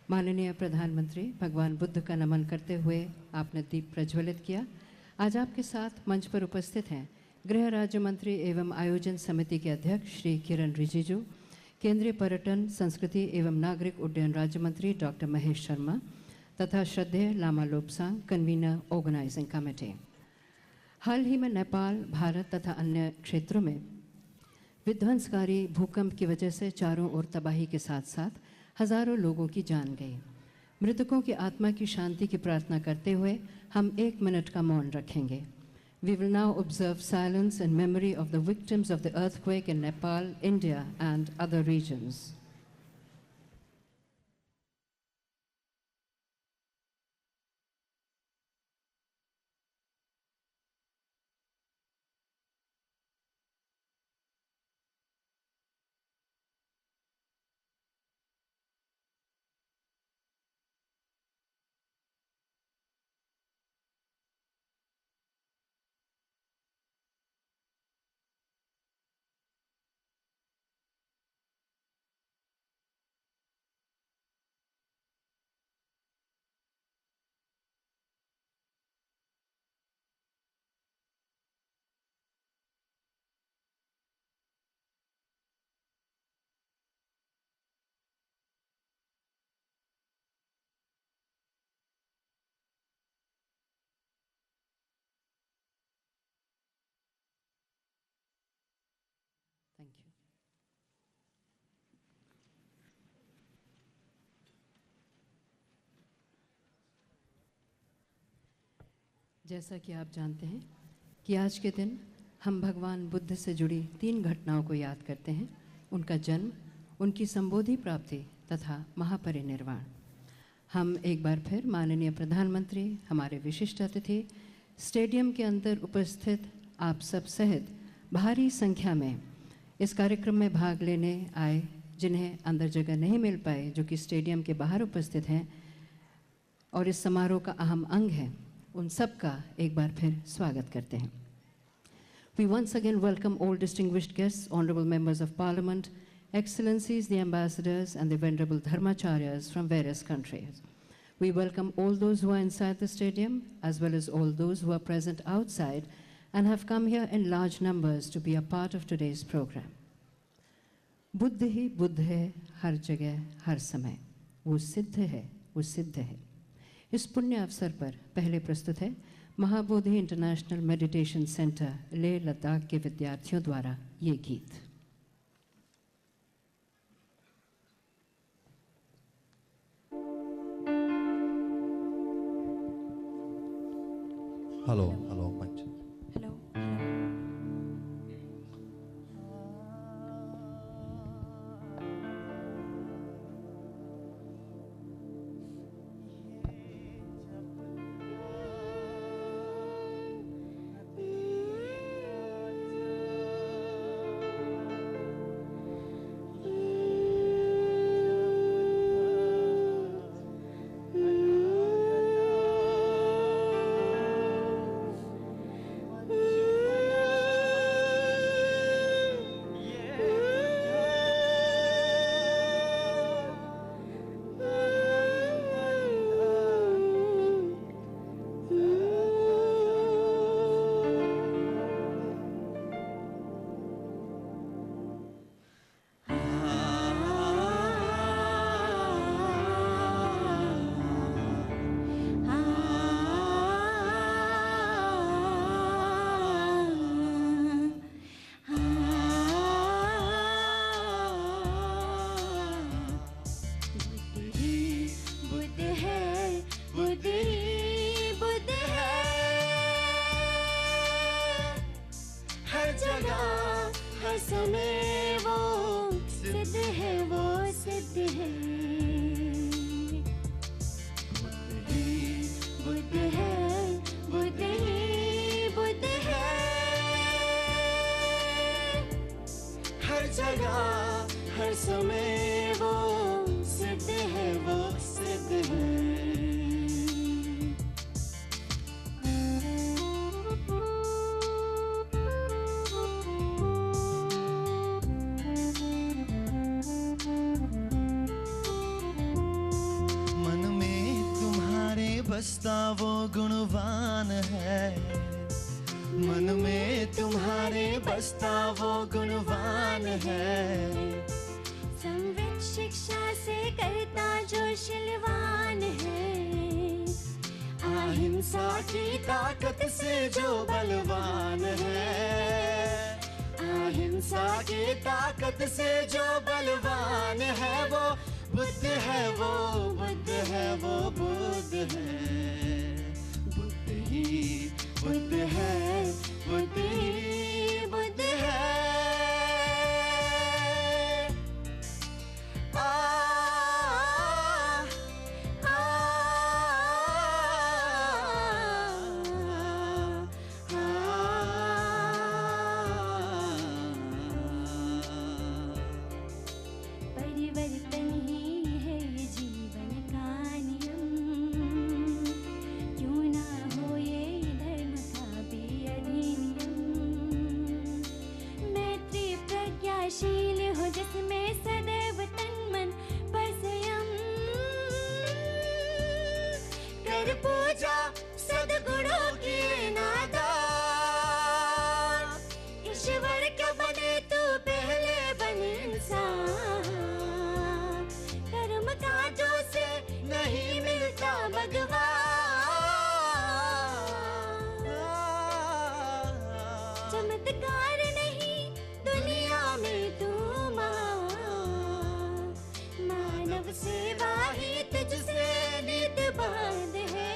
माननीय प्रधानमंत्री भगवान बुद्ध का नमन करते हुए आपने दीप प्रज्वलित किया। आज आपके साथ मंच पर उपस्थित हैं गृह राज्य मंत्री एवं आयोजन समिति के अध्यक्ष श्री किरण रिजिजू, केंद्रीय पर्यटन, संस्कृति एवं नागरिक उड्डयन राज्य मंत्री डॉक्टर महेश शर्मा तथा श्रद्धेय Lama Lobsang, convener organising committee. हाल ही में नेपाल, भारत तथा अन्य क्षेत्रों में विध्वंसकारी भूकंप की वजह से चारों ओर तबाही के साथ साथ हजारों लोगों की जान गई। मृतकों की आत्मा की शांति की प्रार्थना करते हुए हम 1 मिनट का मौन रखेंगे। We will now observe silence in memory of the victims of the earthquake in Nepal, India and other regions. Thank you. जैसा कि आप जानते हैं कि आज के दिन हम भगवान बुद्ध से जुड़ी 3 घटनाओं को याद करते हैं, उनका जन्म, उनकी संबोधि प्राप्ति तथा महापरिनिर्वाण। हम एक बार फिर माननीय प्रधानमंत्री, हमारे विशिष्ट अतिथि, स्टेडियम के अंदर उपस्थित आप सब सहित भारी संख्या में इस कार्यक्रम में भाग लेने आए, जिन्हें अंदर जगह नहीं मिल पाए, जो कि स्टेडियम के बाहर उपस्थित हैं और इस समारोह का अहम अंग है, उन सब का एक बार फिर स्वागत करते हैं। We once again welcome all distinguished guests, honorable members of parliament, excellencies, the ambassadors and the venerable dharmacharyas from various countries. We welcome all those who are inside the stadium as well as all those who are present outside and have come here in large numbers to be a part of today's program. Buddha ही बुद्ध है हर जगह हर समय, वो सिद्ध है, वो सिद्ध है। इस पुण्य अवसर पर पहले प्रस्तुत है Mahabodhi international meditation centre Leh Ladakh के विद्यार्थियों द्वारा ये गीत। हेलो हेलो मंच। हेलो। बसता वो गुणवान है, मन में तुम्हारे बसता वो गुणवान है। संवित शिक्षा से करता जो शिलवान है, अहिंसा की ताकत से जो बलवान है, अहिंसा की ताकत से जो बलवान है, वो बुद्ध है, वो बुद्ध है, वो बुद्ध है। बुद्ध ही बुद्ध है, बुद्ध ही बुद्ध है। परिवर्तन ही है ये जीवन का नियम, क्यों ना हो ये धर्म का भी अधिनियम। मैत्री प्रज्ञाशील हो जिसमें सदैव तन मन पर संयम, कर पूजा सद्गुणों की नादा, ईश्वर का बने तू पहले बन इंसान। कर्म काजों से नहीं मिलता भगवान। चमत्कार नहीं दुनिया में तू मान, मानव सेवा ही तुझसे नित बांध है,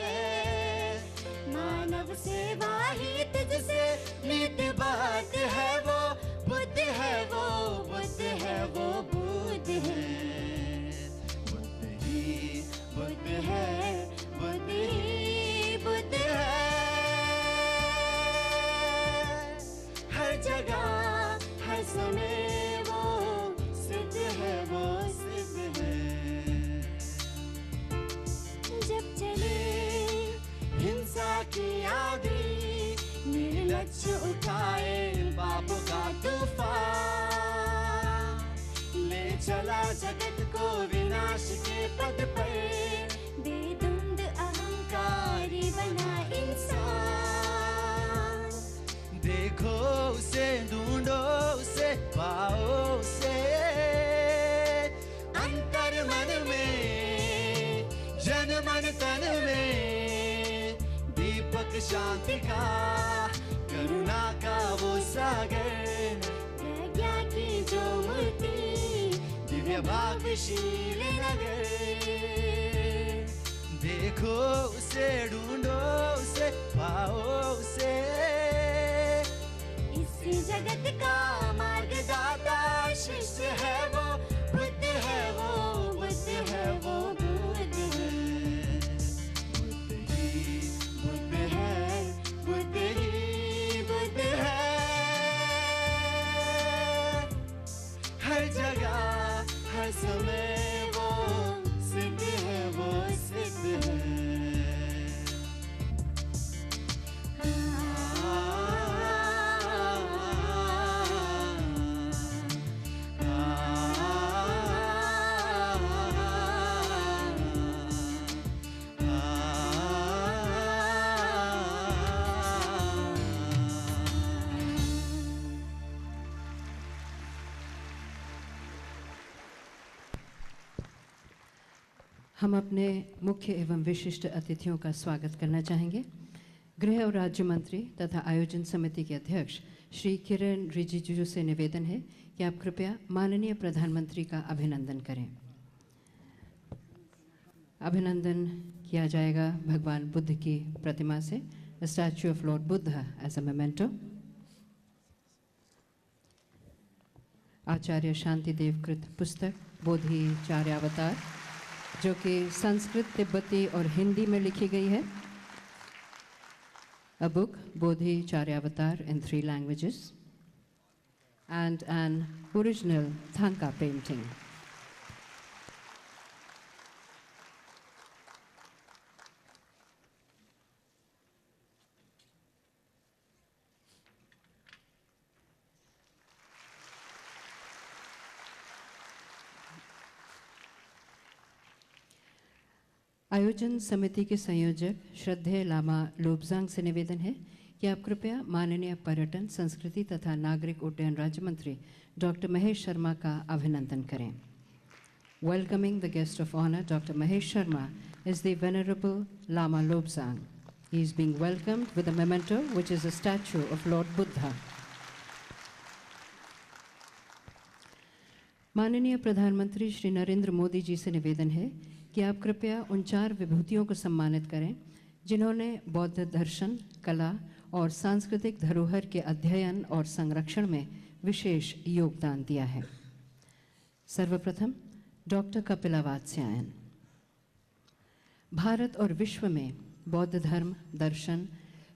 मानव सेवा ही तुझसे नित बात है। वो बुद्ध है, वो बुद्ध है, वो बुद्ध है। बुद्ध ही बुद्ध है, बुद्ध ही बुद्ध है। हर जगह हर समय वो सिद्ध है, वो सिद्ध है। जब चले हिंसा की आंधी, निर्लक्ष्य उठाए पाप का तूफान, ले चला जगत को विनाश के पद पर, बेधुंध अहंकारी बना इंसान। देखो उसे, ढूंढो उसे, पाओ उसे अंतर मन में, जन मन तन में। दीपक शांति का, करुणा का वो सागर, प्रज्ञा की जो मूर्ति, दिव्य भाग्यशील नगर। देखो उसे, ढूंढो उसे, पाओ उसे। इस जगत का मार्गदाता शिष्य है, वो बुद्ध है, वो बुद्ध है, वो बुद्ध है। बुद्ध ही बुद्ध है, बुद्ध ही बुद्ध है। हर जगह हर समय वो सिद्ध है, वो सिद्ध है। हम अपने मुख्य एवं विशिष्ट अतिथियों का स्वागत करना चाहेंगे। गृह और राज्य मंत्री तथा आयोजन समिति के अध्यक्ष श्री किरण रिजिजू से निवेदन है कि आप कृपया माननीय प्रधानमंत्री का अभिनंदन करें। अभिनंदन किया जाएगा भगवान बुद्ध की प्रतिमा से, statue of lord Buddha as a memento. Acharya Shantideva कृत पुस्तक बोधि चार्यावतार, जो कि संस्कृत, तिब्बती और हिंदी में लिखी गई है। A book, Bodhi Charyaavatar, in 3 languages, and an original Thangka painting. आयोजन समिति के संयोजक श्रद्धेय लामा लोब्जांग से निवेदन है कि आप कृपया माननीय पर्यटन, संस्कृति तथा नागरिक उड्डयन राज्य मंत्री डॉक्टर महेश शर्मा का अभिनंदन करें। Welcoming the guest of honor, Dr. Mahesh Sharma, is the Venerable Lama Lobsang. He is being welcomed with a memento, which is a statue of Lord Buddha. माननीय प्रधानमंत्री श्री नरेंद्र मोदी जी से निवेदन है कि आप कृपया उन 4 विभूतियों को सम्मानित करें जिन्होंने बौद्ध दर्शन, कला और सांस्कृतिक धरोहर के अध्ययन और संरक्षण में विशेष योगदान दिया है। सर्वप्रथम डॉक्टर कपिला वात्स्यायन। भारत और विश्व में बौद्ध धर्म, दर्शन,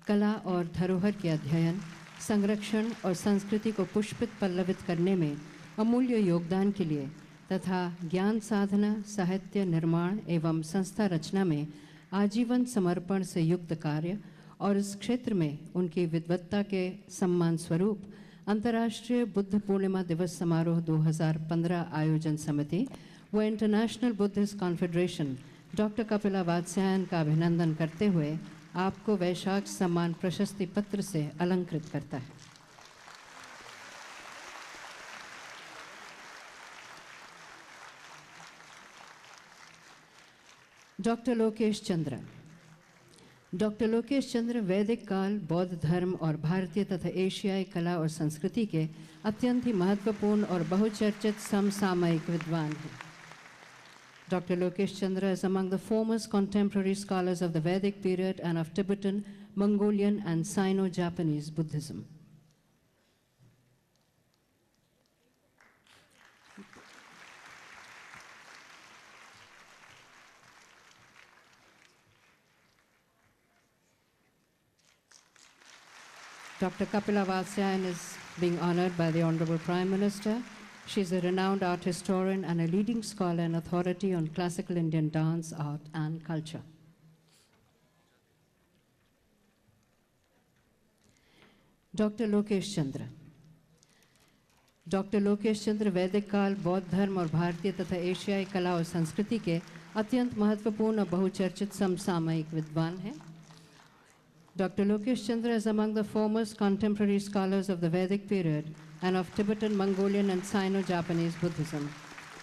कला और धरोहर के अध्ययन, संरक्षण और संस्कृति को पुष्पित पल्लवित करने में अमूल्य योगदान के लिए तथा ज्ञान साधना, साहित्य निर्माण एवं संस्था रचना में आजीवन समर्पण से युक्त कार्य और इस क्षेत्र में उनकी विद्वत्ता के सम्मान स्वरूप अंतर्राष्ट्रीय बुद्ध पूर्णिमा दिवस समारोह 2015 आयोजन समिति व International Buddhist Confederation doctor Kapila Vatsyayan का अभिनंदन करते हुए आपको वैशाख सम्मान प्रशस्ति पत्र से अलंकृत करता है। डॉक्टर लोकेश चंद्र। डॉक्टर लोकेश चंद्र वैदिक काल, बौद्ध धर्म और भारतीय तथा एशियाई कला और संस्कृति के अत्यंत ही महत्वपूर्ण और बहुचर्चित समसामयिक विद्वान हैं। Dr. Lokesh Chandra is among the foremost contemporary scholars of the Vedic period and of Tibetan, Mongolian and Sino-Japanese Buddhism. Dr. Kapila Vatsyayan is being honored by the Honorable Prime Minister. She is a renowned art historian and a leading scholar and authority on classical Indian dance, art and culture. Dr. Lokesh Chandra. Dr. Lokesh Chandra वैदिक काल, बौद्ध धर्म और भारतीय तथा एशियाई कला और संस्कृति के अत्यंत महत्वपूर्ण और बहुचर्चित समसामयिक विद्वान हैं। Dr. Lokesh Chandra is among the foremost contemporary scholars of the Vedic period and of Tibetan, Mongolian and Sino-Japanese Buddhism.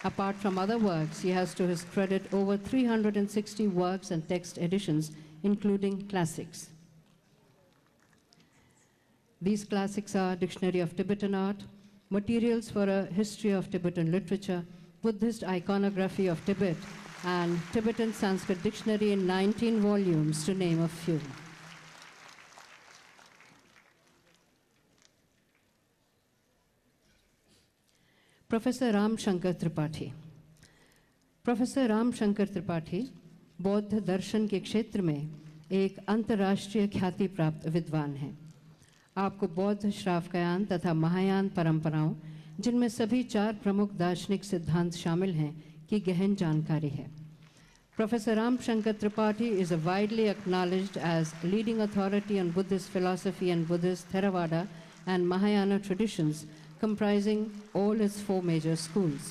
Apart from other works, he has to his credit over 360 works and text editions, including classics. These classics are Dictionary of Tibetan Art, Materials for a History of Tibetan Literature, Buddhist Iconography of Tibet, and Tibetan Sanskrit Dictionary in 19 volumes, to name a few. Professor Ram Shankar Tripathi. Professor Ram Shankar Tripathi बौद्ध दर्शन के क्षेत्र में एक अंतर्राष्ट्रीय ख्याति प्राप्त विद्वान हैं। आपको बौद्ध श्रावकायान तथा महायान परंपराओं, जिनमें सभी 4 प्रमुख दार्शनिक सिद्धांत शामिल हैं, की गहन जानकारी है। Professor Ram Shankar Tripathi is a widely acknowledged as leading authority on Buddhist philosophy and Buddhist Theravada and Mahayana traditions, comprising all its 4 major schools.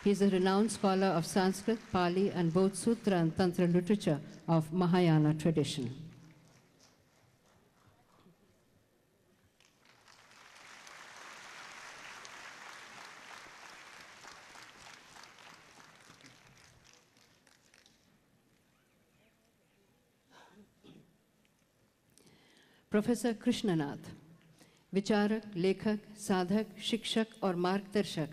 He is a renowned scholar of Sanskrit, Pali, and both Sutra and Tantra literature of Mahayana tradition. Professor Krishnanath. विचारक, लेखक, साधक, शिक्षक और मार्गदर्शक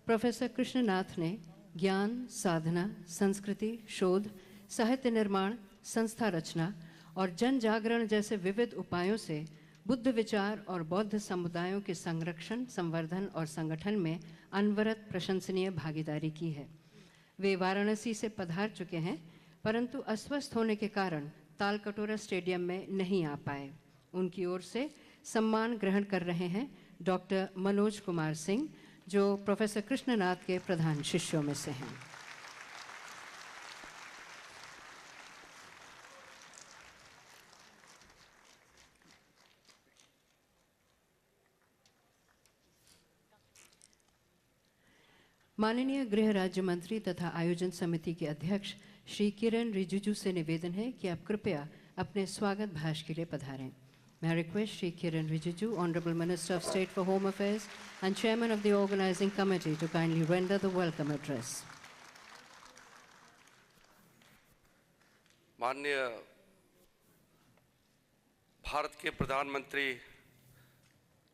professor Krishnanath ने ज्ञान, साधना, संस्कृति, शोध, साहित्य निर्माण, संस्था रचना और जन जागरण जैसे विविध उपायों से बुद्ध विचार और बौद्ध समुदायों के संरक्षण, संवर्धन और संगठन में अनवरत प्रशंसनीय भागीदारी की है। वे वाराणसी से पधार चुके हैं, परंतु अस्वस्थ होने के कारण तालकटोरा स्टेडियम में नहीं आ पाए। उनकी ओर से सम्मान ग्रहण कर रहे हैं डॉक्टर मनोज कुमार सिंह, जो प्रोफेसर कृष्णनाथ के प्रधान शिष्यों में से हैं। माननीय गृह राज्य मंत्री तथा आयोजन समिति के अध्यक्ष श्री किरण रिजिजू से निवेदन है कि आप कृपया अपने स्वागत भाषण के लिए पधारें। May I request Shri Kiran Rijiju, Honorable Minister of State for Home Affairs and Chairman of the Organizing Committee, to kindly render the welcome address. माननीय भारत के प्रधानमंत्री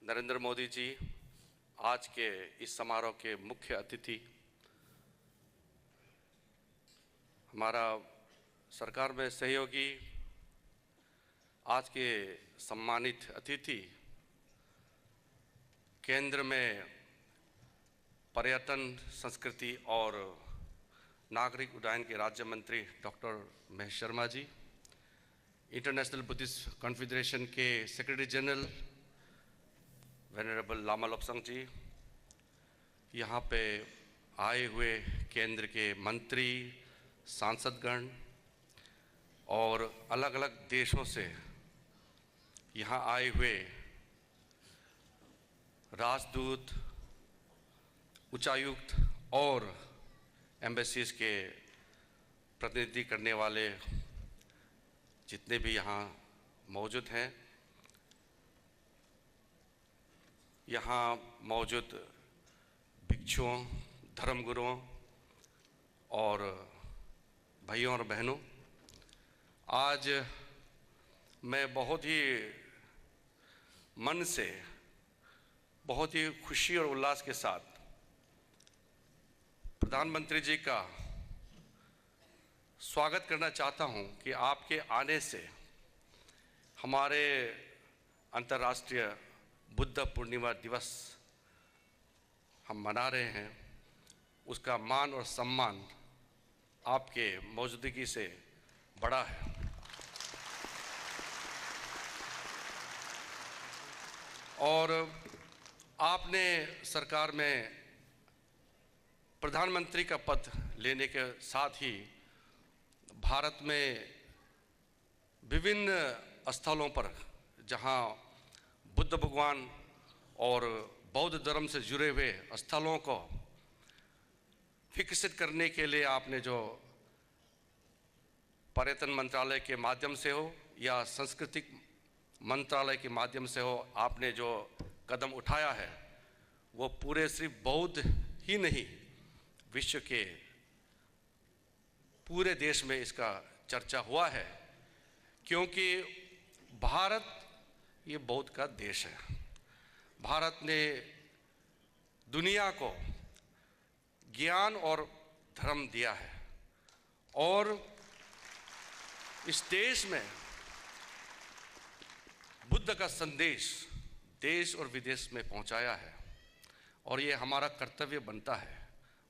नरेंद्र मोदी जी, आज के इस समारोह के मुख्य अतिथि, हमारा सरकार में सहयोगी, आज के सम्मानित अतिथि, केंद्र में पर्यटन, संस्कृति और नागरिक उड्डयन के राज्य मंत्री doctor Mahesh Sharma ji, international Buddhist confederation के secretary general venerable Lama Lobsang जी, यहाँ पे आए हुए केंद्र के मंत्री, सांसदगण और अलग अलग देशों से यहाँ आए हुए राजदूत, उच्चायुक्त और एम्बेसीज के प्रतिनिधि करने वाले जितने भी यहाँ मौजूद हैं, यहाँ मौजूद भिक्षुओं, धर्मगुरुओं और भाइयों और बहनों, आज मैं बहुत ही मन से, बहुत ही खुशी और उल्लास के साथ प्रधानमंत्री जी का स्वागत करना चाहता हूं कि आपके आने से हमारे अंतर्राष्ट्रीय बुद्ध पूर्णिमा दिवस हम मना रहे हैं, उसका मान और सम्मान आपके मौजूदगी से बड़ा है। और आपने सरकार में प्रधानमंत्री का पद लेने के साथ ही भारत में विभिन्न स्थलों पर जहां बुद्ध भगवान और बौद्ध धर्म से जुड़े हुए स्थलों को विकसित करने के लिए आपने जो पर्यटन मंत्रालय के माध्यम से हो या सांस्कृतिक मंत्रालय के माध्यम से हो, आपने जो कदम उठाया है वो पूरे सिर्फ बौद्ध ही नहीं, विश्व के पूरे देश में इसका चर्चा हुआ है, क्योंकि भारत ये बौद्ध का देश है। भारत ने दुनिया को ज्ञान और धर्म दिया है और इस देश में बुद्ध का संदेश देश और विदेश में पहुंचाया है और ये हमारा कर्तव्य बनता है,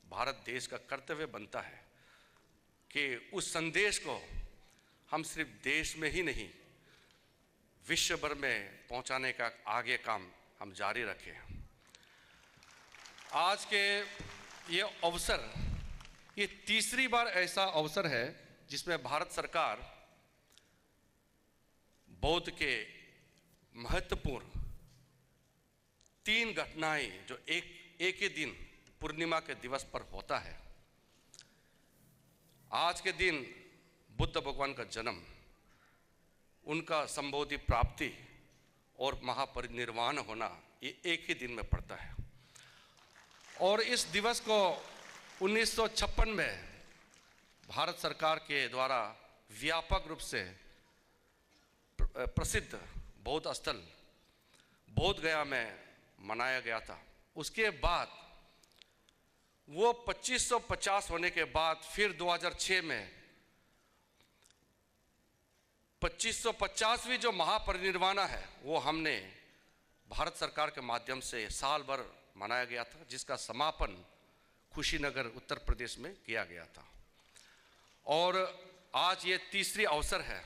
भारत देश का कर्तव्य बनता है कि उस संदेश को हम सिर्फ देश में ही नहीं, विश्व भर में पहुंचाने का आगे काम हम जारी रखें। आज के ये अवसर, ये तीसरी बार ऐसा अवसर है जिसमें भारत सरकार बौद्ध के महत्वपूर्ण 3 घटनाएं जो एक ही दिन पूर्णिमा के दिवस पर होता है। आज के दिन बुद्ध भगवान का जन्म, उनका संबोधि प्राप्ति और महापरिनिर्वाण होना, ये एक ही दिन में पड़ता है। और इस दिवस को 1956 में भारत सरकार के द्वारा व्यापक रूप से प्रसिद्ध बौद्ध स्थल बोध गया में मनाया गया था। उसके बाद वो 2550 होने के बाद फिर 2006 में 2550वीं जो महापरिनिर्वाण है वो हमने भारत सरकार के माध्यम से साल भर मनाया गया था, जिसका समापन कुशीनगर उत्तर प्रदेश में किया गया था। और आज ये तीसरी अवसर है,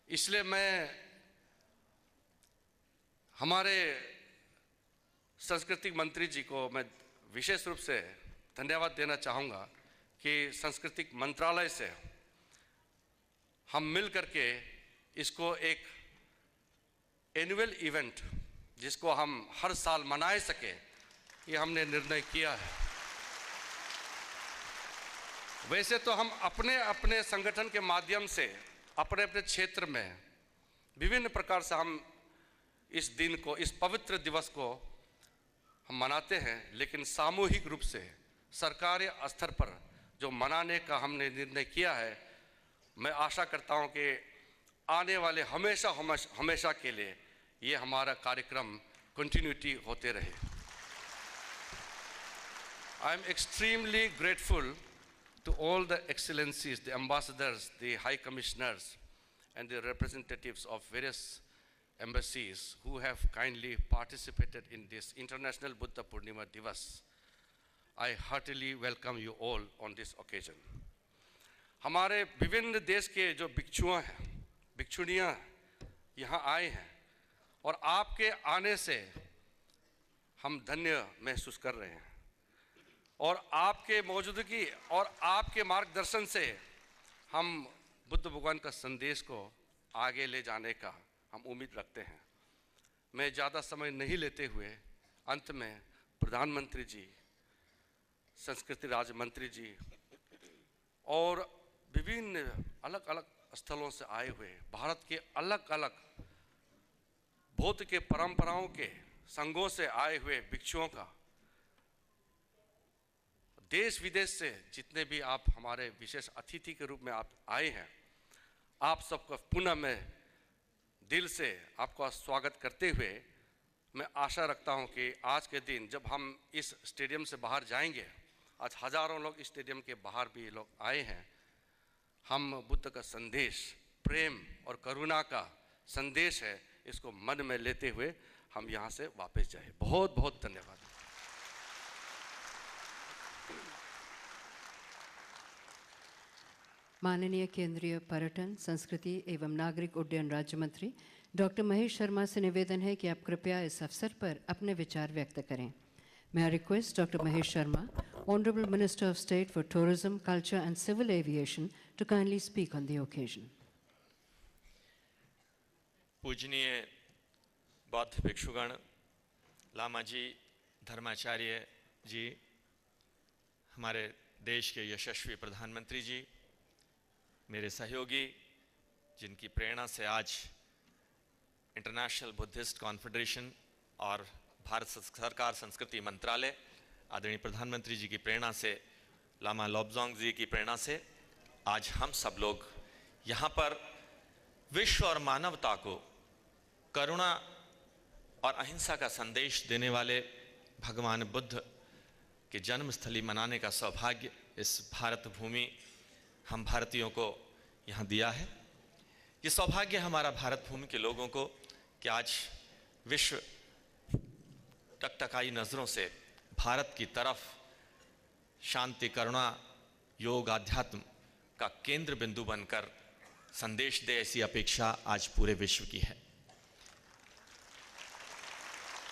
इसलिए मैं हमारे सांस्कृतिक मंत्री जी को मैं विशेष रूप से धन्यवाद देना चाहूँगा कि सांस्कृतिक मंत्रालय से हम मिल करके इसको एक एनुअल इवेंट जिसको हम हर साल मनाए सके, ये हमने निर्णय किया है। वैसे तो हम अपने अपने संगठन के माध्यम से अपने अपने क्षेत्र में विभिन्न प्रकार से हम इस दिन को, इस पवित्र दिवस को हम मनाते हैं, लेकिन सामूहिक रूप से सरकारी स्तर पर जो मनाने का हमने निर्णय किया है, मैं आशा करता हूं कि आने वाले हमेशा के लिए ये हमारा कार्यक्रम कंटिन्यूटी होते रहे। I am extremely grateful to all the excellencies, the ambassadors, the high commissioners, and the representatives of various embassies who have kindly participated in this International Buddha Purnima Divas. I heartily welcome you all on this occasion. हमारे विभिन्न देश के जो भिक्षुआ हैं, भिक्षुणियाँ यहाँ आए हैं और आपके आने से हम धन्य महसूस कर रहे हैं और आपके मौजूदगी और आपके मार्गदर्शन से हम बुद्ध भगवान का संदेश को आगे ले जाने का हम उम्मीद रखते हैं। मैं ज़्यादा समय नहीं लेते हुए अंत में प्रधानमंत्री जी, संस्कृति राज्य मंत्री जी और विभिन्न अलग अलग स्थलों से आए हुए भारत के अलग अलग बौद्ध के परंपराओं के संघों से आए हुए भिक्षुओं का, देश विदेश से जितने भी आप हमारे विशेष अतिथि के रूप में आप आए हैं, आप सबका पुनः मैं दिल से आपका स्वागत करते हुए मैं आशा रखता हूं कि आज के दिन जब हम इस स्टेडियम से बाहर जाएंगे, आज हजारों लोग इस स्टेडियम के बाहर भी लोग आए हैं, हम बुद्ध का संदेश, प्रेम और करुणा का संदेश है, इसको मन में लेते हुए हम यहाँ से वापस जाए। बहुत बहुत धन्यवाद। माननीय केंद्रीय पर्यटन, संस्कृति एवं नागरिक उड्डयन राज्य मंत्री डॉक्टर महेश शर्मा से निवेदन है कि आप कृपया इस अवसर पर अपने विचार व्यक्त करें। May I request Dr. Mahesh Sharma, Honorable Minister of State for Tourism, Culture and Civil Aviation, to kindly speak on the occasion. पूजनीय बौद्ध भिक्षुगण, लामा जी, धर्माचार्य जी, हमारे देश के यशस्वी प्रधानमंत्री जी, मेरे सहयोगी जिनकी प्रेरणा से आज इंटरनेशनल बुद्धिस्ट कॉन्फेडरेशन और भारत सरकार संस्कृति मंत्रालय, आदरणीय प्रधानमंत्री जी की प्रेरणा से, लामा लॉबजोंग जी की प्रेरणा से आज हम सब लोग यहाँ पर विश्व और मानवता को करुणा और अहिंसा का संदेश देने वाले भगवान बुद्ध की जन्मस्थली मनाने का सौभाग्य इस भारत भूमि हम भारतीयों को यहाँ दिया है। ये सौभाग्य हमारा भारत भूमि के लोगों को कि आज विश्व टकटकाई नज़रों से भारत की तरफ शांति, करुणा, योग, आध्यात्म का केंद्र बिंदु बनकर संदेश दे, ऐसी अपेक्षा आज पूरे विश्व की है।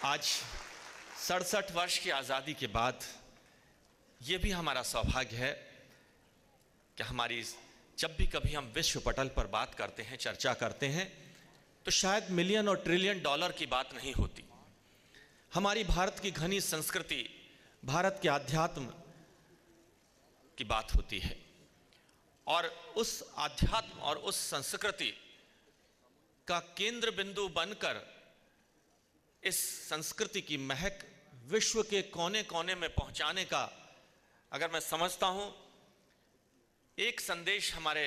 आज 67 वर्ष की आज़ादी के बाद ये भी हमारा सौभाग्य है कि हमारी जब भी कभी हम विश्व पटल पर बात करते हैं, चर्चा करते हैं, तो शायद मिलियन और ट्रिलियन डॉलर की बात नहीं होती। हमारी भारत की घनी संस्कृति, भारत के आध्यात्म की बात होती है और उस आध्यात्म और उस संस्कृति का केंद्र बिंदु बनकर इस संस्कृति की महक विश्व के कोने कोने में पहुंचाने का अगर मैं समझता हूं, एक संदेश हमारे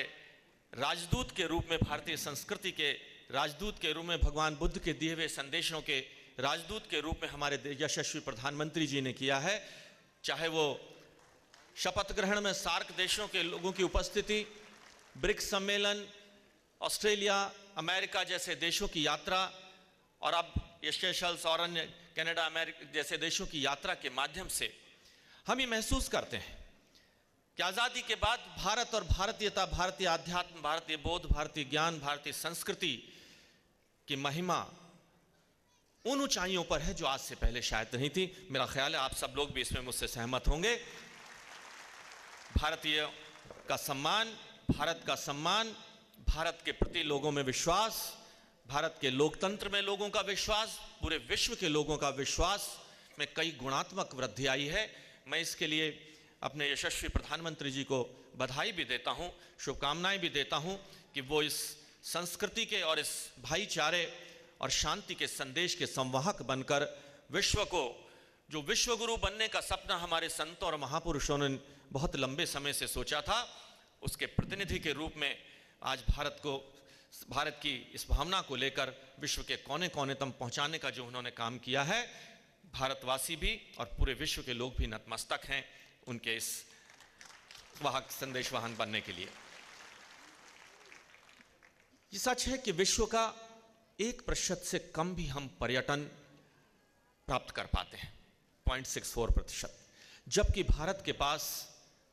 राजदूत के रूप में, भारतीय संस्कृति के राजदूत के रूप में, भगवान बुद्ध के दिए हुए संदेशों के राजदूत के रूप में हमारे यशस्वी प्रधानमंत्री जी ने किया है। चाहे वो शपथ ग्रहण में सार्क देशों के लोगों की उपस्थिति, ब्रिक्स सम्मेलन, ऑस्ट्रेलिया, अमेरिका जैसे देशों की यात्रा और अब सेशल्स और अन्य कनाडा, अमेरिका जैसे देशों की यात्रा के माध्यम से हम ये महसूस करते हैं कि आज़ादी के बाद भारत और भारतीयता, भारतीय आध्यात्म, भारतीय बोध, भारतीय ज्ञान, भारतीय संस्कृति की महिमा उन ऊंचाइयों पर है जो आज से पहले शायद नहीं थी। मेरा ख्याल है आप सब लोग भी इसमें मुझसे सहमत होंगे। भारतीय का सम्मान, भारत का सम्मान, भारत के प्रति लोगों में विश्वास, भारत के लोकतंत्र में लोगों का विश्वास, पूरे विश्व के लोगों का विश्वास में कई गुणात्मक वृद्धि आई है। मैं इसके लिए अपने यशस्वी प्रधानमंत्री जी को बधाई भी देता हूं, शुभकामनाएं भी देता हूं कि वो इस संस्कृति के और इस भाईचारे और शांति के संदेश के संवाहक बनकर विश्व को, जो विश्वगुरु बनने का सपना हमारे संतों और महापुरुषों ने बहुत लंबे समय से सोचा था, उसके प्रतिनिधि के रूप में आज भारत की इस भावना को लेकर विश्व के कोने कोने तक पहुंचाने का जो उन्होंने काम किया है, भारतवासी भी और पूरे विश्व के लोग भी नतमस्तक हैं उनके इस वाहक संदेश वाहन बनने के लिए। ये सच है कि विश्व का 1% से कम भी हम पर्यटन प्राप्त कर पाते हैं, 0.64%, जबकि भारत के पास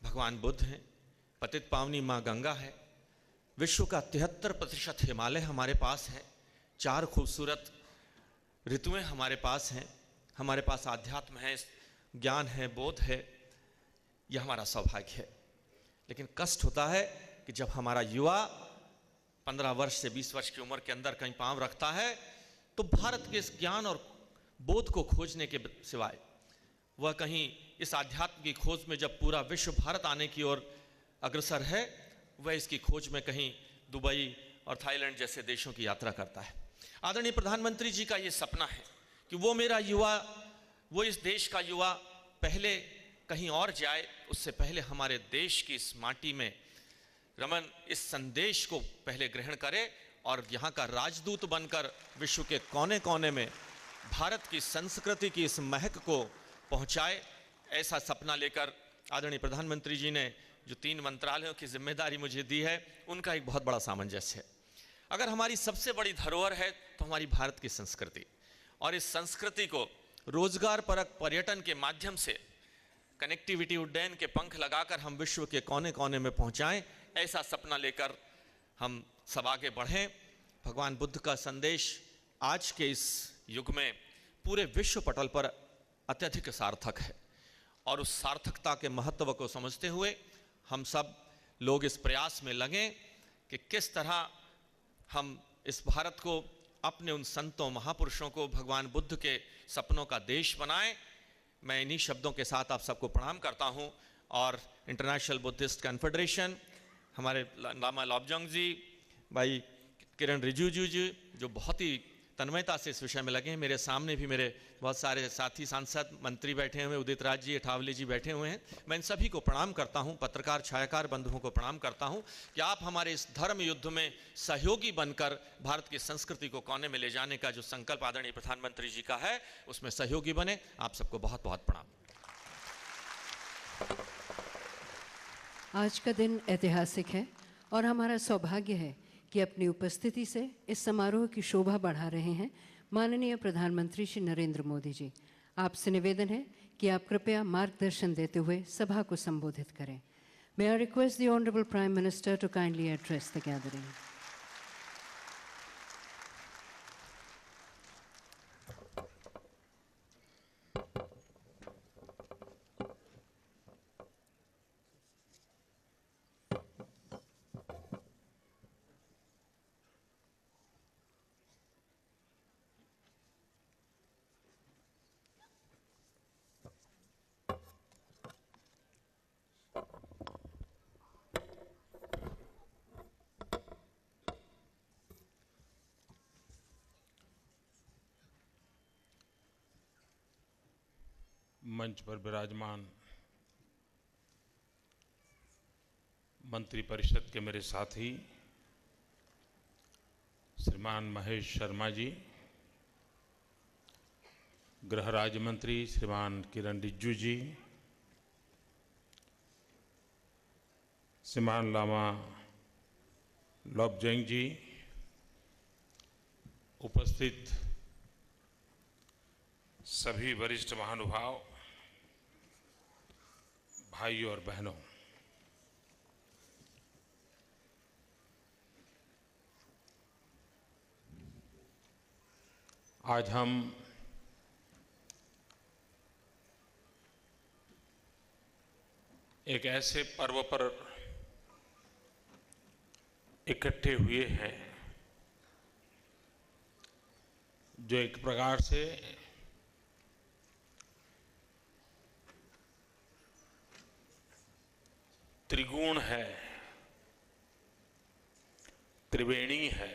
भगवान बुद्ध हैं, पतित पावनी माँ गंगा है, विश्व का 73% हिमालय हमारे पास है, 4 खूबसूरत ऋतुएं हमारे पास हैं, हमारे पास आध्यात्म है, ज्ञान है, बोध है। यह हमारा सौभाग्य है। लेकिन कष्ट होता है कि जब हमारा युवा 15 वर्ष से 20 वर्ष की उम्र के अंदर कहीं पांव रखता है तो भारत के इस ज्ञान और बोध को खोजने के सिवाय वह कहीं इस आध्यात्म की खोज में, जब पूरा विश्व भारत आने की ओर अग्रसर है, वह इसकी खोज में कहीं दुबई और थाईलैंड जैसे देशों की यात्रा करता है। आदरणीय प्रधानमंत्री जी का ये सपना है कि वो मेरा युवा, वो इस देश का युवा पहले कहीं और जाए, उससे पहले हमारे देश की इस माटी में रमन इस संदेश को पहले ग्रहण करे और यहाँ का राजदूत बनकर विश्व के कोने कोने में भारत की संस्कृति की इस महक को पहुँचाए। ऐसा सपना लेकर आदरणीय प्रधानमंत्री जी ने जो 3 मंत्रालयों की जिम्मेदारी मुझे दी है, उनका एक बहुत बड़ा सामंजस्य है। अगर हमारी सबसे बड़ी धरोहर है तो हमारी भारत की संस्कृति, और इस संस्कृति को रोजगार परक पर्यटन के माध्यम से कनेक्टिविटी उड्डयन के पंख लगाकर हम विश्व के कोने कोने में पहुंचाएं, ऐसा सपना लेकर हम सब आगे बढ़ें। भगवान बुद्ध का संदेश आज के इस युग में पूरे विश्व पटल पर अत्यधिक सार्थक है, और उस सार्थकता के महत्व को समझते हुए हम सब लोग इस प्रयास में लगें कि किस तरह हम इस भारत को अपने उन संतों महापुरुषों को, भगवान बुद्ध के सपनों का देश बनाएं। मैं इन्हीं शब्दों के साथ आप सबको प्रणाम करता हूं, और इंटरनेशनल बुद्धिस्ट कॉन्फेडरेशन, हमारे लामा लॉबजोंग जी, भाई किरण रिजिजू जी, जो बहुत ही तन्मयता से इस विषय में लगे हैं। मेरे सामने भी मेरे बहुत सारे साथी सांसद मंत्री बैठे हुए हैं, उदित राज जी, अठावले जी बैठे हुए हैं। मैं इन सभी को प्रणाम करता हूं, पत्रकार छायाकार बंधुओं को प्रणाम करता हूं कि आप हमारे इस धर्म युद्ध में सहयोगी बनकर भारत की संस्कृति को कोने में ले जाने का जो संकल्प आदरणीय प्रधानमंत्री जी का है, उसमें सहयोगी बने। आप सबको बहुत बहुत प्रणाम। आज का दिन ऐतिहासिक है और हमारा सौभाग्य है कि अपनी उपस्थिति से इस समारोह की शोभा बढ़ा रहे हैं माननीय प्रधानमंत्री श्री नरेंद्र मोदी जी। आपसे निवेदन है कि आप कृपया मार्गदर्शन देते हुए सभा को संबोधित करें। May I request the Honorable Prime Minister to kindly address the gathering. मंच पर विराजमान मंत्रिपरिषद के मेरे साथी श्रीमान महेश शर्मा जी, गृह राज्य मंत्री श्रीमान किरण रिजिजू जी, श्रीमान लामा लॉबजोंग जी, उपस्थित सभी वरिष्ठ महानुभाव, भाइयों और बहनों, आज हम एक ऐसे पर्व पर इकट्ठे हुए हैं जो एक प्रकार से त्रिगुण है, त्रिवेणी है।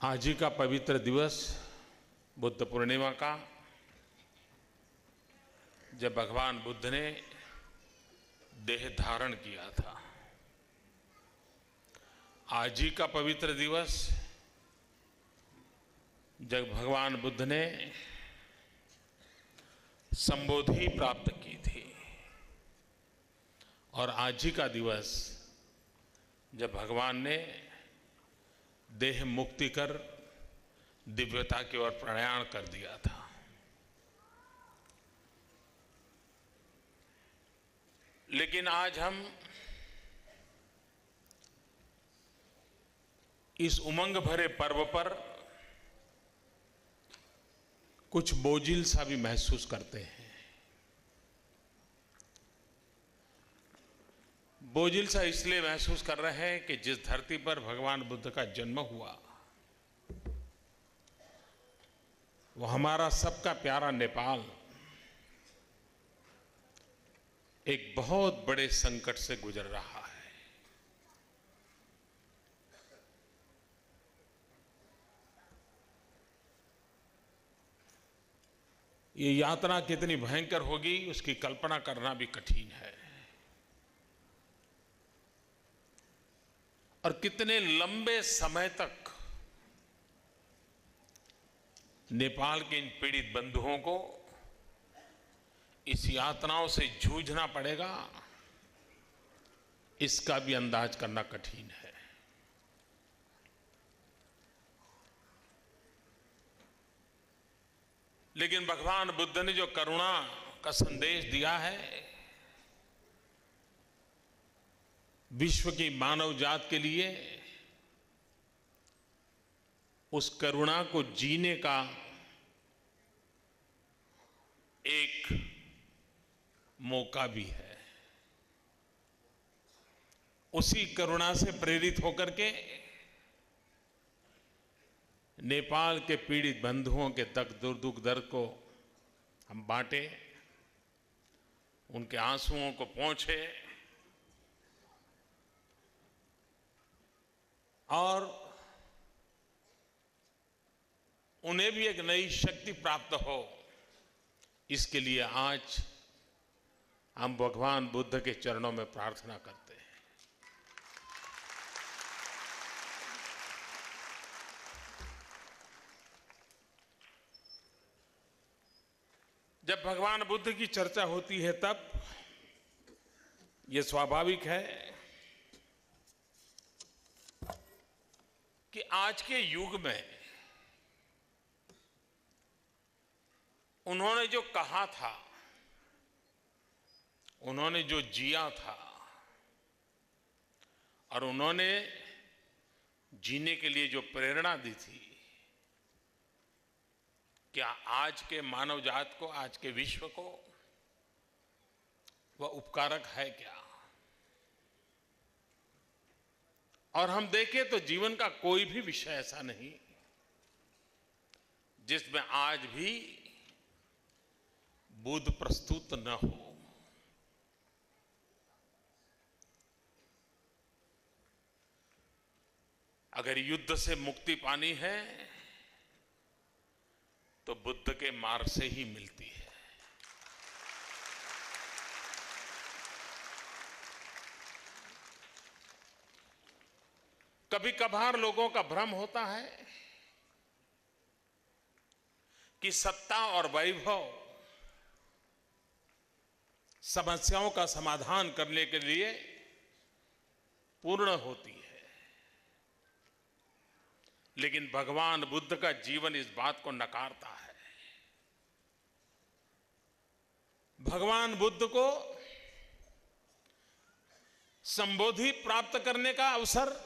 आज ही का पवित्र दिवस बुद्ध पूर्णिमा का, जब भगवान बुद्ध ने देह धारण किया था। आज ही का पवित्र दिवस जब भगवान बुद्ध ने संबोधि प्राप्त की थी, और आज ही का दिवस जब भगवान ने देह मुक्ति कर दिव्यता की ओर प्रयाण कर दिया था। लेकिन आज हम इस उमंग भरे पर्व पर कुछ बोझिल सा भी महसूस करते हैं। बोझिल सा इसलिए महसूस कर रहे हैं कि जिस धरती पर भगवान बुद्ध का जन्म हुआ, वो हमारा सबका प्यारा नेपाल एक बहुत बड़े संकट से गुजर रहा है। ये यात्रा कितनी भयंकर होगी उसकी कल्पना करना भी कठिन है, और कितने लंबे समय तक नेपाल के इन पीड़ित बंधुओं को इस यातनाओं से जूझना पड़ेगा, इसका भी अंदाज करना कठिन है। लेकिन भगवान बुद्ध ने जो करुणा का संदेश दिया है, विश्व की मानव जात के लिए उस करुणा को जीने का एक मौका भी है। उसी करुणा से प्रेरित होकर के नेपाल के पीड़ित बंधुओं के तक दुख दर्द को हम बांटे, उनके आंसुओं को पहुंचे, और उन्हें भी एक नई शक्ति प्राप्त हो। इसके लिए आज हम भगवान बुद्ध के चरणों में प्रार्थना करते हैं। जब भगवान बुद्ध की चर्चा होती है तब यह स्वाभाविक है कि आज के युग में उन्होंने जो कहा था, उन्होंने जो जिया था, और उन्होंने जीने के लिए जो प्रेरणा दी थी, क्या आज के मानव जात को, आज के विश्व को वह उपकारक है क्या? और हम देखें तो जीवन का कोई भी विषय ऐसा नहीं जिसमें आज भी बुद्ध प्रस्तुत न हो। अगर युद्ध से मुक्ति पानी है तो बुद्ध के मार्ग से ही मिलती है। कभी कभार लोगों का भ्रम होता है कि सत्ता और वैभव समस्याओं का समाधान करने के लिए पूर्ण होती है, लेकिन भगवान बुद्ध का जीवन इस बात को नकारता है। भगवान बुद्ध को संबोधि प्राप्त करने का अवसर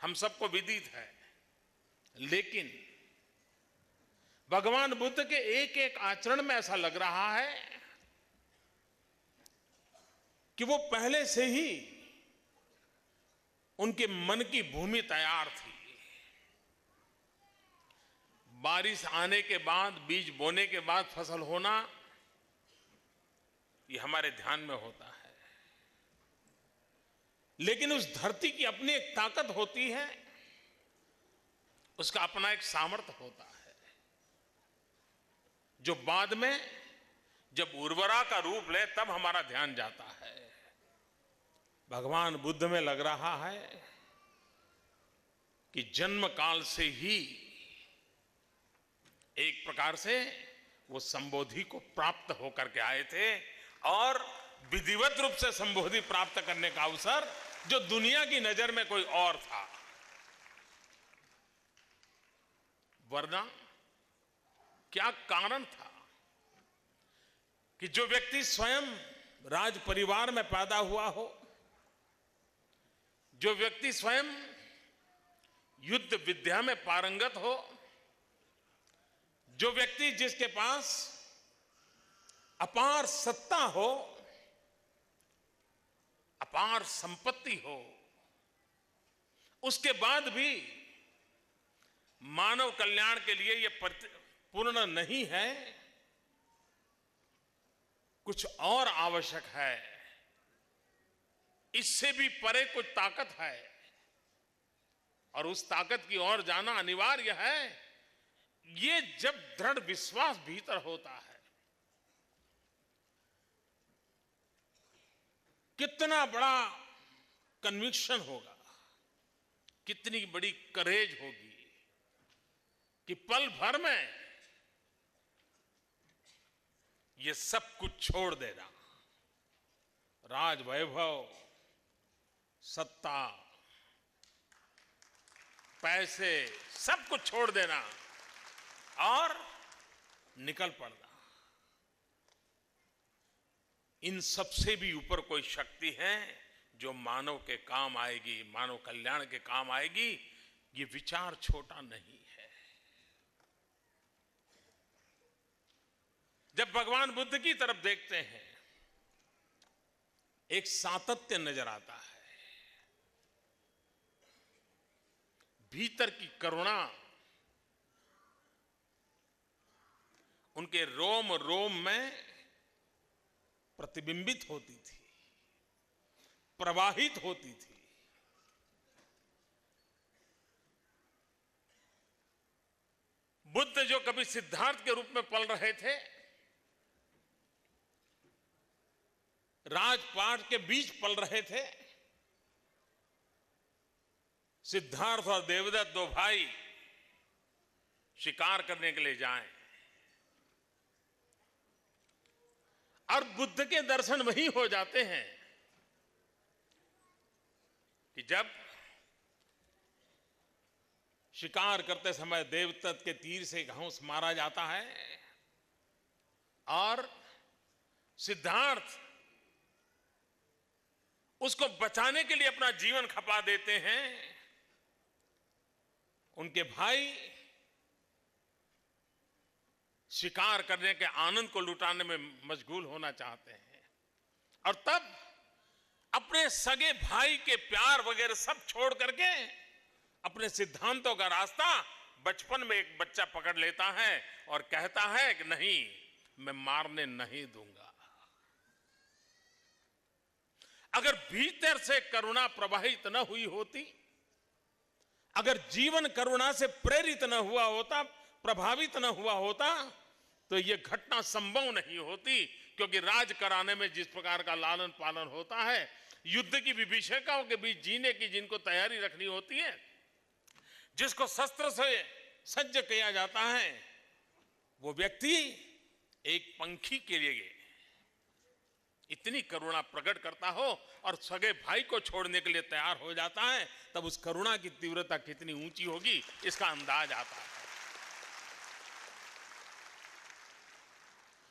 हम सबको विदित है, लेकिन भगवान बुद्ध के एक एक आचरण में ऐसा लग रहा है कि वो पहले से ही उनके मन की भूमि तैयार थी। बारिश आने के बाद, बीज बोने के बाद फसल होना ये हमारे ध्यान में होता है। लेकिन उस धरती की अपनी एक ताकत होती है, उसका अपना एक सामर्थ्य होता है, जो बाद में जब उर्वरा का रूप ले तब हमारा ध्यान जाता है। भगवान बुद्ध में लग रहा है कि जन्म काल से ही एक प्रकार से वो संबोधि को प्राप्त होकर के आए थे, और विधिवत रूप से संबोधि प्राप्त करने का अवसर जो दुनिया की नजर में कोई और था। वरना क्या कारण था कि जो व्यक्ति स्वयं राज परिवार में पैदा हुआ हो, जो व्यक्ति स्वयं युद्ध विद्या में पारंगत हो, जो व्यक्ति जिसके पास अपार सत्ता हो, अपार संपत्ति हो, उसके बाद भी मानव कल्याण के लिए यह पूर्ण नहीं है, कुछ और आवश्यक है, इससे भी परे कुछ ताकत है, और उस ताकत की ओर जाना अनिवार्य है। ये जब दृढ़ विश्वास भीतर होता है, कितना बड़ा कन्विक्शन होगा, कितनी बड़ी करेज होगी कि पल भर में ये सब कुछ छोड़ देना, राज वैभव, सत्ता, पैसे, सब कुछ छोड़ देना और निकल पड़ना। इन सबसे भी ऊपर कोई शक्ति है जो मानव के काम आएगी, मानव कल्याण के काम आएगी। ये विचार छोटा नहीं है। जब भगवान बुद्ध की तरफ देखते हैं, एक सातत्य नजर आता है, भीतर की करुणा उनके रोम रोम में प्रतिबिंबित होती थी, प्रवाहित होती थी। बुद्ध जो कभी सिद्धार्थ के रूप में पल रहे थे, राजपाट के बीच पल रहे थे, सिद्धार्थ और देवदत्त दो भाई शिकार करने के लिए जाएं, और बुद्ध के दर्शन वही हो जाते हैं कि जब शिकार करते समय देवदत्त के तीर से घास मारा जाता है और सिद्धार्थ उसको बचाने के लिए अपना जीवन खपा देते हैं। उनके भाई शिकार करने के आनंद को लुटाने में मशगूल होना चाहते हैं, और तब अपने सगे भाई के प्यार वगैरह सब छोड़ करके अपने सिद्धांतों का रास्ता बचपन में एक बच्चा पकड़ लेता है और कहता है कि नहीं, मैं मारने नहीं दूंगा। अगर भीतर से करुणा प्रवाहित न हुई होती, अगर जीवन करुणा से प्रेरित न हुआ होता, प्रभावित न हुआ होता, तो यह घटना संभव नहीं होती। क्योंकि राज कराने में जिस प्रकार का लालन पालन होता है, युद्ध की विभीषिकाओं के बीच जीने की जिनको तैयारी रखनी होती है, जिसको शस्त्र से सज्ज किया जाता है, वो व्यक्ति एक पंखी के लिए इतनी करुणा प्रकट करता हो और सगे भाई को छोड़ने के लिए तैयार हो जाता है, तब उस करुणा की तीव्रता कितनी ऊंची होगी इसका अंदाज आता है।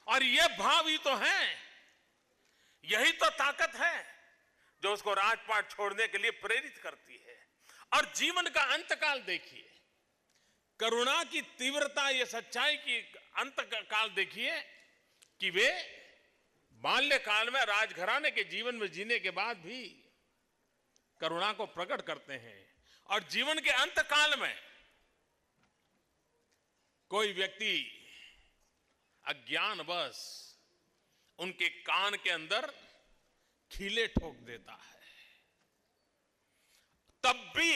और यह भाव ही तो है, यही तो ताकत है जो उसको राजपाट छोड़ने के लिए प्रेरित करती है। और जीवन का अंतकाल देखिए, करुणा की तीव्रता, ये सच्चाई की अंतकाल देखिए कि वे बाल्यकाल में राजघराने के जीवन में जीने के बाद भी करुणा को प्रकट करते हैं, और जीवन के अंतकाल में कोई व्यक्ति अज्ञानवश उनके कान के अंदर खीले ठोक देता है। तब भी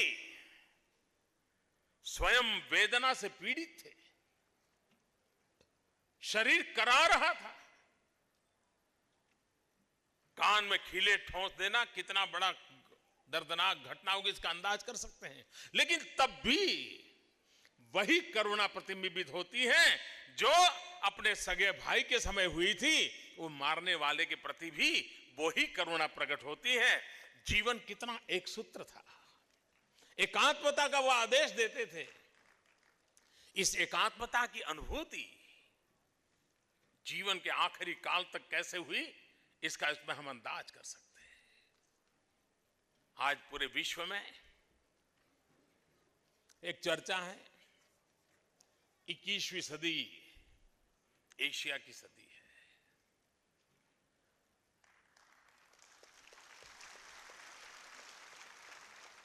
स्वयं वेदना से पीड़ित थे, शरीर करा रहा था। कान में खीले ठोंस देना कितना बड़ा दर्दनाक घटना होगी इसका अंदाज कर सकते हैं। लेकिन तब भी वही करुणा प्रतिबिंबित होती है जो अपने सगे भाई के समय हुई थी। वो मारने वाले के प्रति भी वही करुणा प्रकट होती है। जीवन कितना एक सूत्र था, एकात्मता का वो आदेश देते थे। इस एकात्मता की अनुभूति जीवन के आखिरी काल तक कैसे हुई इसका इसमें हम अंदाज कर सकते हैं। आज पूरे विश्व में एक चर्चा है, 21वीं सदी एशिया की सदी है।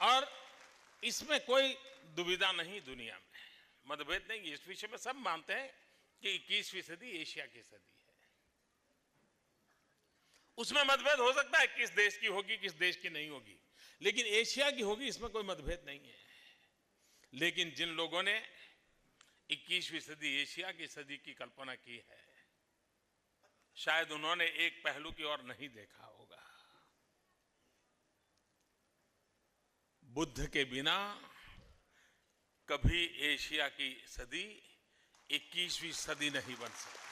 और इसमें कोई दुविधा नहीं, दुनिया में मतभेद नहीं। इस विषय में सब मानते हैं कि 21वीं सदी एशिया की सदी है। उसमें मतभेद हो सकता है किस देश की होगी, किस देश की नहीं होगी, लेकिन एशिया की होगी, इसमें कोई मतभेद नहीं है। लेकिन जिन लोगों ने 21वीं सदी एशिया की सदी की कल्पना की है, शायद उन्होंने एक पहलू की ओर नहीं देखा होगा। बुद्ध के बिना कभी एशिया की सदी 21वीं सदी नहीं बन सकती।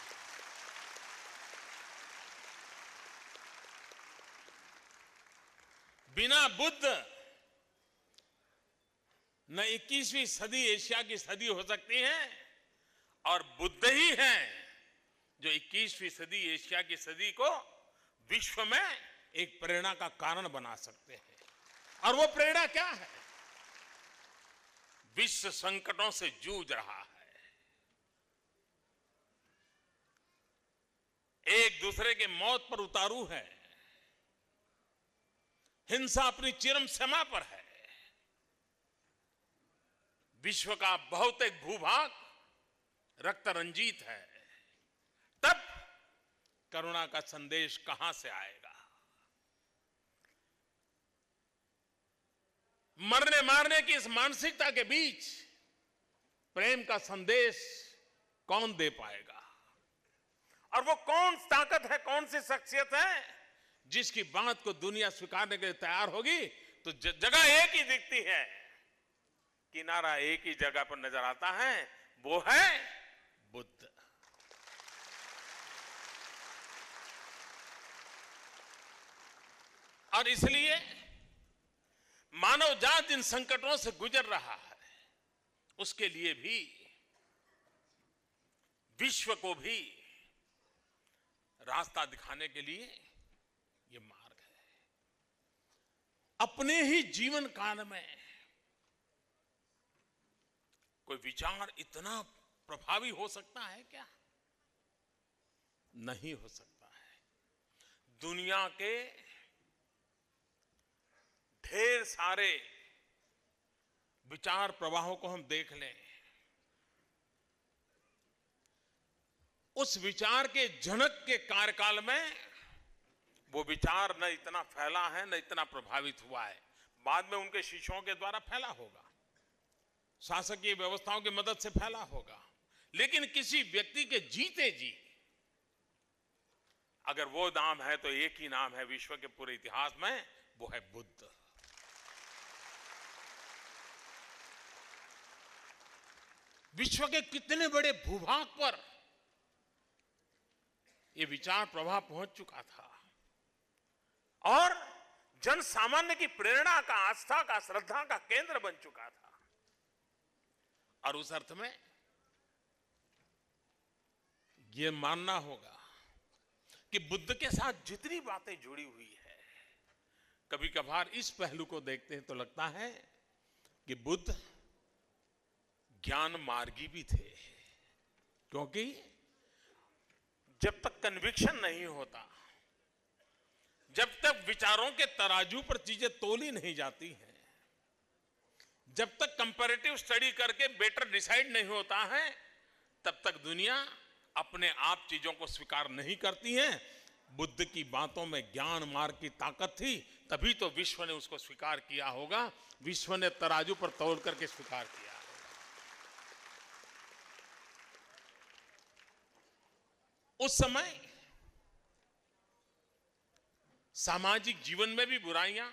बिना बुद्ध न 21वीं सदी एशिया की सदी हो सकती है, और बुद्ध ही हैं जो 21वीं सदी एशिया की सदी को विश्व में एक प्रेरणा का कारण बना सकते हैं। और वो प्रेरणा क्या है? विश्व संकटों से जूझ रहा है, एक दूसरे के मौत पर उतारू है, हिंसा अपनी चरम सीमा पर है, विश्व का बहुतेक भूभाग रक्त रंजित है। तब करुणा का संदेश कहां से आएगा? मरने मारने की इस मानसिकता के बीच प्रेम का संदेश कौन दे पाएगा? और वो कौन ताकत है, कौन सी शख्सियत है जिसकी बात को दुनिया स्वीकारने के लिए तैयार होगी? तो जगह एक ही दिखती है, किनारा एक ही जगह पर नजर आता है, वो है बुद्ध। और इसलिए मानव जात जिन संकटों से गुजर रहा है, उसके लिए भी, विश्व को भी रास्ता दिखाने के लिए ये मार्ग है। अपने ही जीवन काल में कोई विचार इतना प्रभावी हो सकता है क्या? नहीं हो सकता है। दुनिया के ढेर सारे विचार प्रवाहों को हम देख लें, उस विचार के जनक के कार्यकाल में वो विचार न इतना फैला है, न इतना प्रभावित हुआ है। बाद में उनके शिष्यों के द्वारा फैला होगा, शासकीय व्यवस्थाओं की मदद से फैला होगा, लेकिन किसी व्यक्ति के जीते जी अगर वो नाम है तो एक ही नाम है विश्व के पूरे इतिहास में, वो है बुद्ध। विश्व के कितने बड़े भूभाग पर ये विचार प्रभाव पहुंच चुका था और जन सामान्य की प्रेरणा का, आस्था का, श्रद्धा का केंद्र बन चुका था। और उस अर्थ में ये मानना होगा कि बुद्ध के साथ जितनी बातें जुड़ी हुई है, कभी कभार इस पहलू को देखते हैं तो लगता है कि बुद्ध ज्ञान मार्गी भी थे, क्योंकि जब तक कन्विक्शन नहीं होता, जब तक विचारों के तराजू पर चीजें तोली नहीं जाती हैं, जब तक कंपैरेटिव स्टडी करके बेटर डिसाइड नहीं होता है, तब तक दुनिया अपने आप चीजों को स्वीकार नहीं करती है। बुद्ध की बातों में ज्ञान मार्ग की ताकत थी, तभी तो विश्व ने उसको स्वीकार किया होगा, विश्व ने तराजू पर तौल करके स्वीकार किया होगा। उस समय सामाजिक जीवन में भी बुराइयां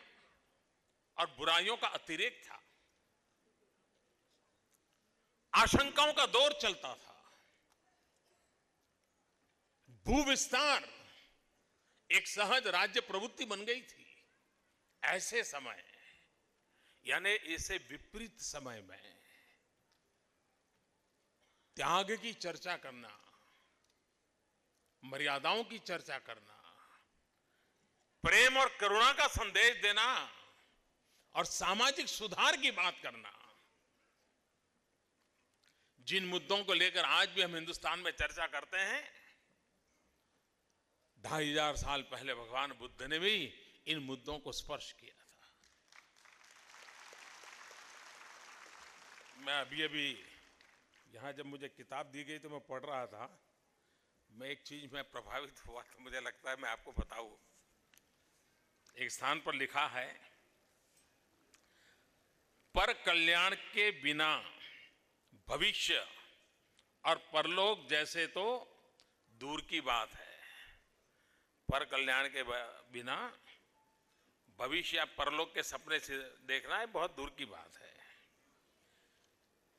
और बुराइयों का अतिरेक था, आशंकाओं का दौर चलता था, भूविस्तार एक सहज राज्य प्रवृत्ति बन गई थी। ऐसे समय, यानी ऐसे विपरीत समय में त्याग की चर्चा करना, मर्यादाओं की चर्चा करना, प्रेम और करुणा का संदेश देना और सामाजिक सुधार की बात करना, जिन मुद्दों को लेकर आज भी हम हिंदुस्तान में चर्चा करते हैं, 2500 साल पहले भगवान बुद्ध ने भी इन मुद्दों को स्पर्श किया था। मैं अभी यहां जब मुझे किताब दी गई तो मैं पढ़ रहा था, मैं एक चीज में प्रभावित हुआ तो मुझे लगता है मैं आपको बताऊं। एक स्थान पर लिखा है, पर कल्याण के बिना भविष्य और परलोक जैसे तो दूर की बात है। पर कल्याण के बिना भविष्य या परलोक के सपने से देखना है बहुत दूर की बात है।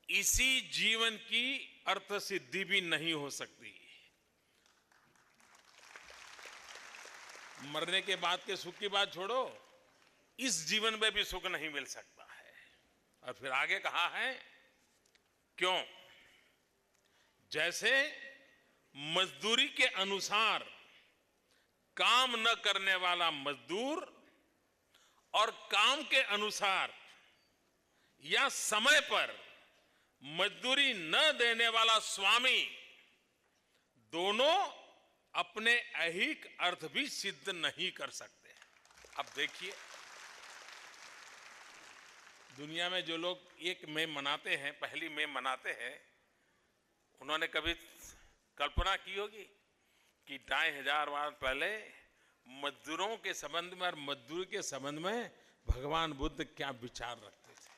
इसी जीवन की अर्थ सिद्धि भी नहीं हो सकती। मरने के बाद के सुख की बात छोड़ो, इस जीवन में भी सुख नहीं मिल सकता है। और फिर आगे कहा है, क्यों? जैसे मजदूरी के अनुसार काम न करने वाला मजदूर और काम के अनुसार या समय पर मजदूरी न देने वाला स्वामी दोनों अपने ऐहिक अर्थ भी सिद्ध नहीं कर सकते। अब देखिए, दुनिया में जो लोग 1 मई मनाते हैं, पहली मई मनाते हैं, उन्होंने कभी कल्पना की होगी कि 2500 वर्ष पहले मजदूरों के संबंध में और मजदूरी के संबंध में भगवान बुद्ध क्या विचार रखते थे।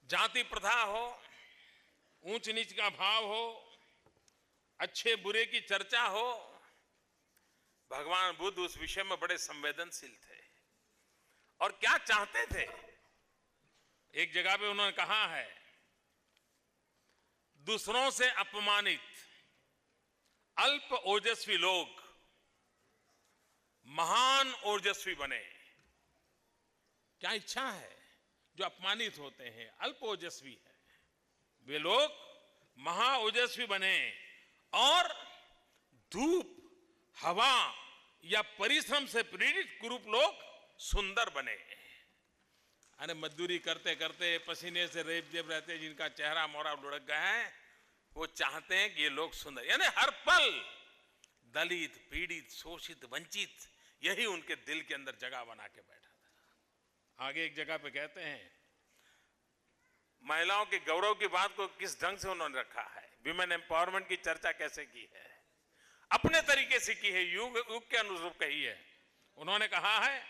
जाति प्रथा हो, ऊंच नीच का भाव हो, अच्छे बुरे की चर्चा हो, भगवान बुद्ध उस विषय में बड़े संवेदनशील थे। और क्या चाहते थे? एक जगह पे उन्होंने कहा है, दूसरों से अपमानित अल्प ओजस्वी लोग महान ओजस्वी बने। क्या इच्छा है? जो अपमानित होते हैं, अल्प ओजस्वी है, वे लोग महा ओजस्वी बने और धूप, हवा या परिश्रम से प्रेरित कुरूप लोग सुंदर बने। अरे मजदूरी करते करते पसीने से रेप जेब रहते, जिनका चेहरा मोहरा लुढ़क गया है, वो चाहते हैं कि ये लोग सुंदर, यानी हर पल दलित, पीड़ित, शोषित, वंचित, यही उनके दिल के अंदर जगह बना के बैठा था। आगे एक जगह पे कहते हैं, महिलाओं के गौरव की बात को किस ढंग से उन्होंने रखा है, विमेन एम्पावरमेंट की चर्चा कैसे की है, अपने तरीके से की है, युग के अनुरूप कही है। उन्होंने कहा है,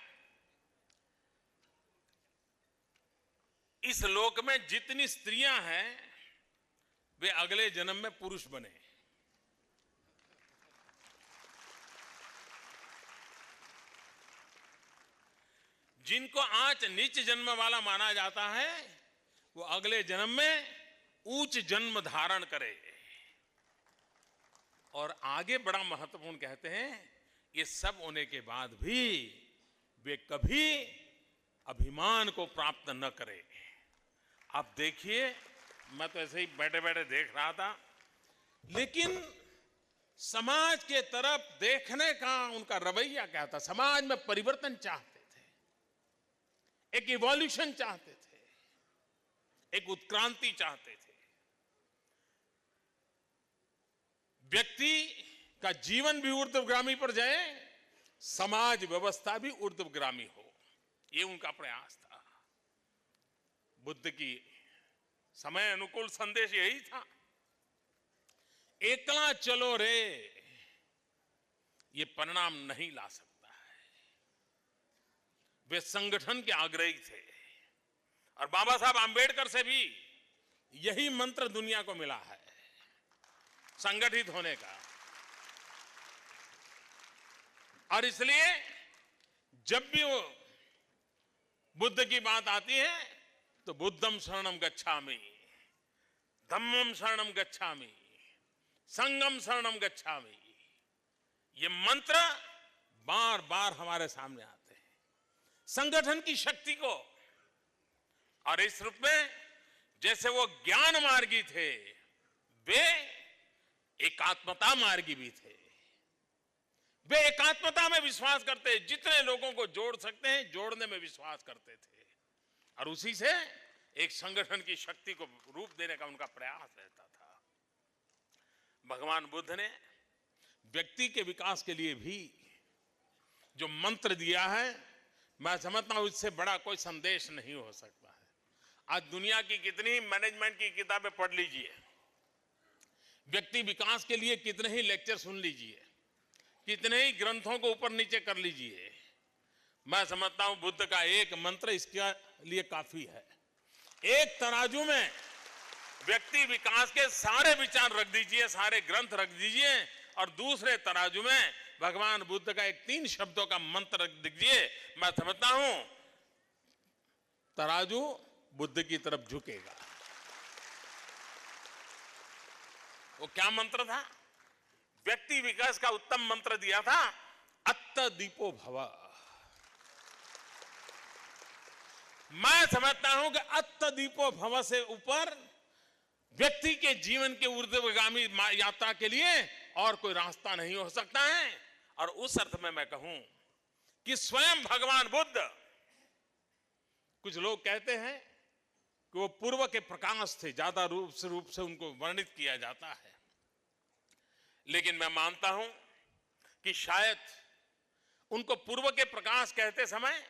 इस लोक में जितनी स्त्रियां हैं वे अगले जन्म में पुरुष बने। जिनको आज नीच जन्म वाला माना जाता है, वो अगले जन्म में ऊंच जन्म धारण करे। और आगे बड़ा महत्वपूर्ण कहते हैं, ये सब होने के बाद भी वे कभी अभिमान को प्राप्त न करे। आप देखिए, मैं तो ऐसे ही बैठे बैठे देख रहा था, लेकिन समाज के तरफ देखने का उनका रवैया क्या था? समाज में परिवर्तन चाहते थे, एक इवोल्यूशन चाहते थे, एक उत्क्रांति चाहते थे। व्यक्ति का जीवन भी ऊर्ध्वगामी पर जाए, समाज व्यवस्था भी ऊर्ध्वगामी हो, ये उनका प्रयास था। बुद्ध की समय अनुकूल संदेश यही था। एकला चलो रे ये परिणाम नहीं ला सकता है। वे संगठन के आग्रही थे और बाबा साहब आंबेडकर से भी यही मंत्र दुनिया को मिला है, संगठित होने का। और इसलिए जब भी वो बुद्ध की बात आती है तो बुद्धम शरणम गच्छामि, धम्मम शरणम गच्छामि, संगम शरणम गच्छामि, ये मंत्र बार बार हमारे सामने आते हैं संगठन की शक्ति को। और इस रूप में जैसे वो ज्ञान मार्गी थे, वे एकात्मता मार्गी भी थे। वे एकात्मता में विश्वास करते, जितने लोगों को जोड़ सकते हैं जोड़ने में विश्वास करते थे, और उसी से एक संगठन की शक्ति को रूप देने का उनका प्रयास रहता था। भगवान बुद्ध ने व्यक्ति के विकास के लिए भी जो मंत्र दिया है, मैं समझता हूं इससे बड़ा कोई संदेश नहीं हो सकता है। आज दुनिया की कितनी मैनेजमेंट की किताबें पढ़ लीजिए, व्यक्ति विकास के लिए कितने ही लेक्चर सुन लीजिए, कितने ही ग्रंथों को ऊपर नीचे कर लीजिए, मैं समझता हूं बुद्ध का एक मंत्र इसके लिए काफी है। एक तराजू में व्यक्ति विकास के सारे विचार रख दीजिए, सारे ग्रंथ रख दीजिए, और दूसरे तराजू में भगवान बुद्ध का एक 3 शब्दों का मंत्र रख दीजिए, मैं समझता हूं तराजू बुद्ध की तरफ झुकेगा। वो क्या मंत्र था? व्यक्ति विकास का उत्तम मंत्र दिया था, अत्त दीपो भव। मैं समझता हूं कि अत्त दीपो भव से ऊपर व्यक्ति के जीवन के ऊर्ध्वगामी यात्रा के लिए और कोई रास्ता नहीं हो सकता है। और उस अर्थ में मैं कहूं कि स्वयं भगवान बुद्ध, कुछ लोग कहते हैं कि वो पूर्व के प्रकाश थे, ज्यादा रूप से उनको वर्णित किया जाता है, लेकिन मैं मानता हूं कि शायद उनको पूर्व के प्रकाश कहते समय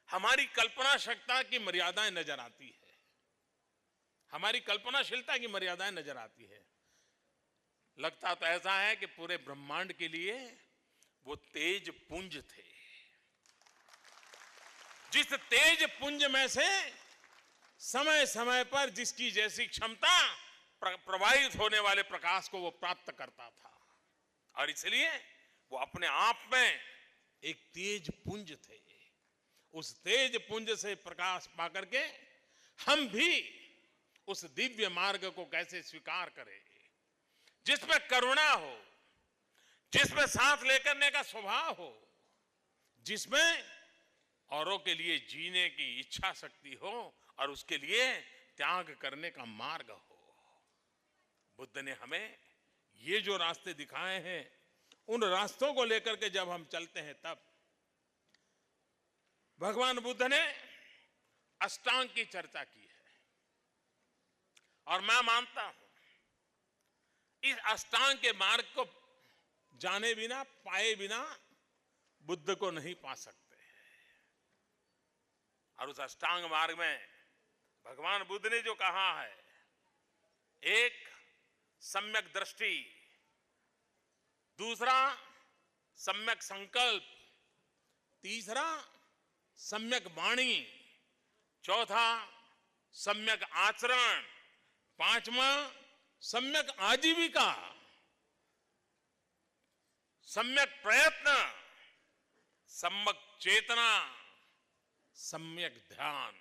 हमारी कल्पना शक्ति की मर्यादाएं नजर आती है, हमारी कल्पनाशीलता की मर्यादाएं नजर आती है। लगता तो ऐसा है कि पूरे ब्रह्मांड के लिए वो तेज पुंज थे, जिस तेज पुंज में से समय समय पर जिसकी जैसी क्षमता प्रवाहित होने वाले प्रकाश को वो प्राप्त करता था, और इसलिए वो अपने आप में एक तेज पुंज थे। उस तेज पुंज से प्रकाश पाकर के हम भी उस दिव्य मार्ग को कैसे स्वीकार करें, जिसमें करुणा हो, जिसमें साथ लेकर का स्वभाव हो, जिसमें औरों के लिए जीने की इच्छा शक्ति हो और उसके लिए त्याग करने का मार्ग हो। बुद्ध ने हमें ये जो रास्ते दिखाए हैं, उन रास्तों को लेकर के जब हम चलते हैं, तब भगवान बुद्ध ने अष्टांग की चर्चा की है, और मैं मानता हूं इस अष्टांग के मार्ग को जाने बिना, पाए बिना बुद्ध को नहीं पा सकते। और उस अष्टांग मार्ग में भगवान बुद्ध ने जो कहा है, एक सम्यक दृष्टि, दूसरा सम्यक संकल्प, तीसरा सम्यक वाणी, चौथा सम्यक आचरण, पांचवा सम्यक आजीविका, सम्यक प्रयत्न, सम्यक चेतना, सम्यक ध्यान।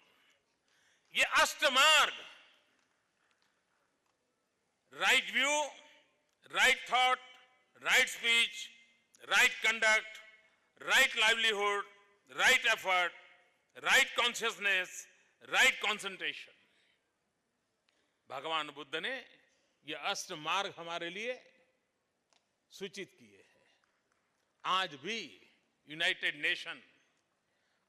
ये अष्टमार्ग, right view, right thought, right speech, right conduct, right livelihood, right effort, right consciousness, right concentration. भगवान बुद्ध ने ये अष्ट मार्ग हमारे लिए सूचित किए हैं। आज भी यूनाइटेड नेशन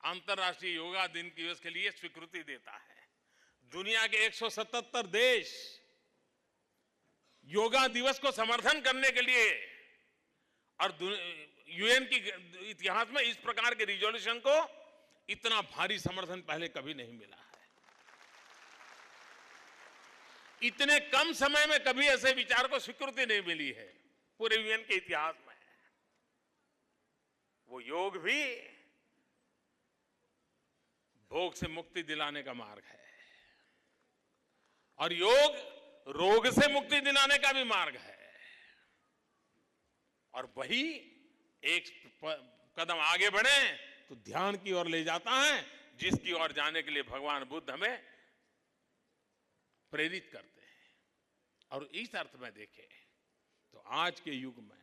अंतर्राष्ट्रीय योगा दिन दिवस के लिए स्वीकृति देता है। दुनिया के 177 देश योगा दिवस को समर्थन करने के लिए, और यूएन की इतिहास में इस प्रकार के रिजोल्यूशन को इतना भारी समर्थन पहले कभी नहीं मिला है। इतने कम समय में कभी ऐसे विचार को स्वीकृति नहीं मिली है पूरे यूएन के इतिहास में। वो योग भी भोग से मुक्ति दिलाने का मार्ग है और योग रोग से मुक्ति दिलाने का भी मार्ग है। और वही एक कदम आगे बढ़े तो ध्यान की ओर ले जाता है, जिसकी ओर जाने के लिए भगवान बुद्ध हमें प्रेरित करते हैं। और इस अर्थ में देखें तो आज के युग में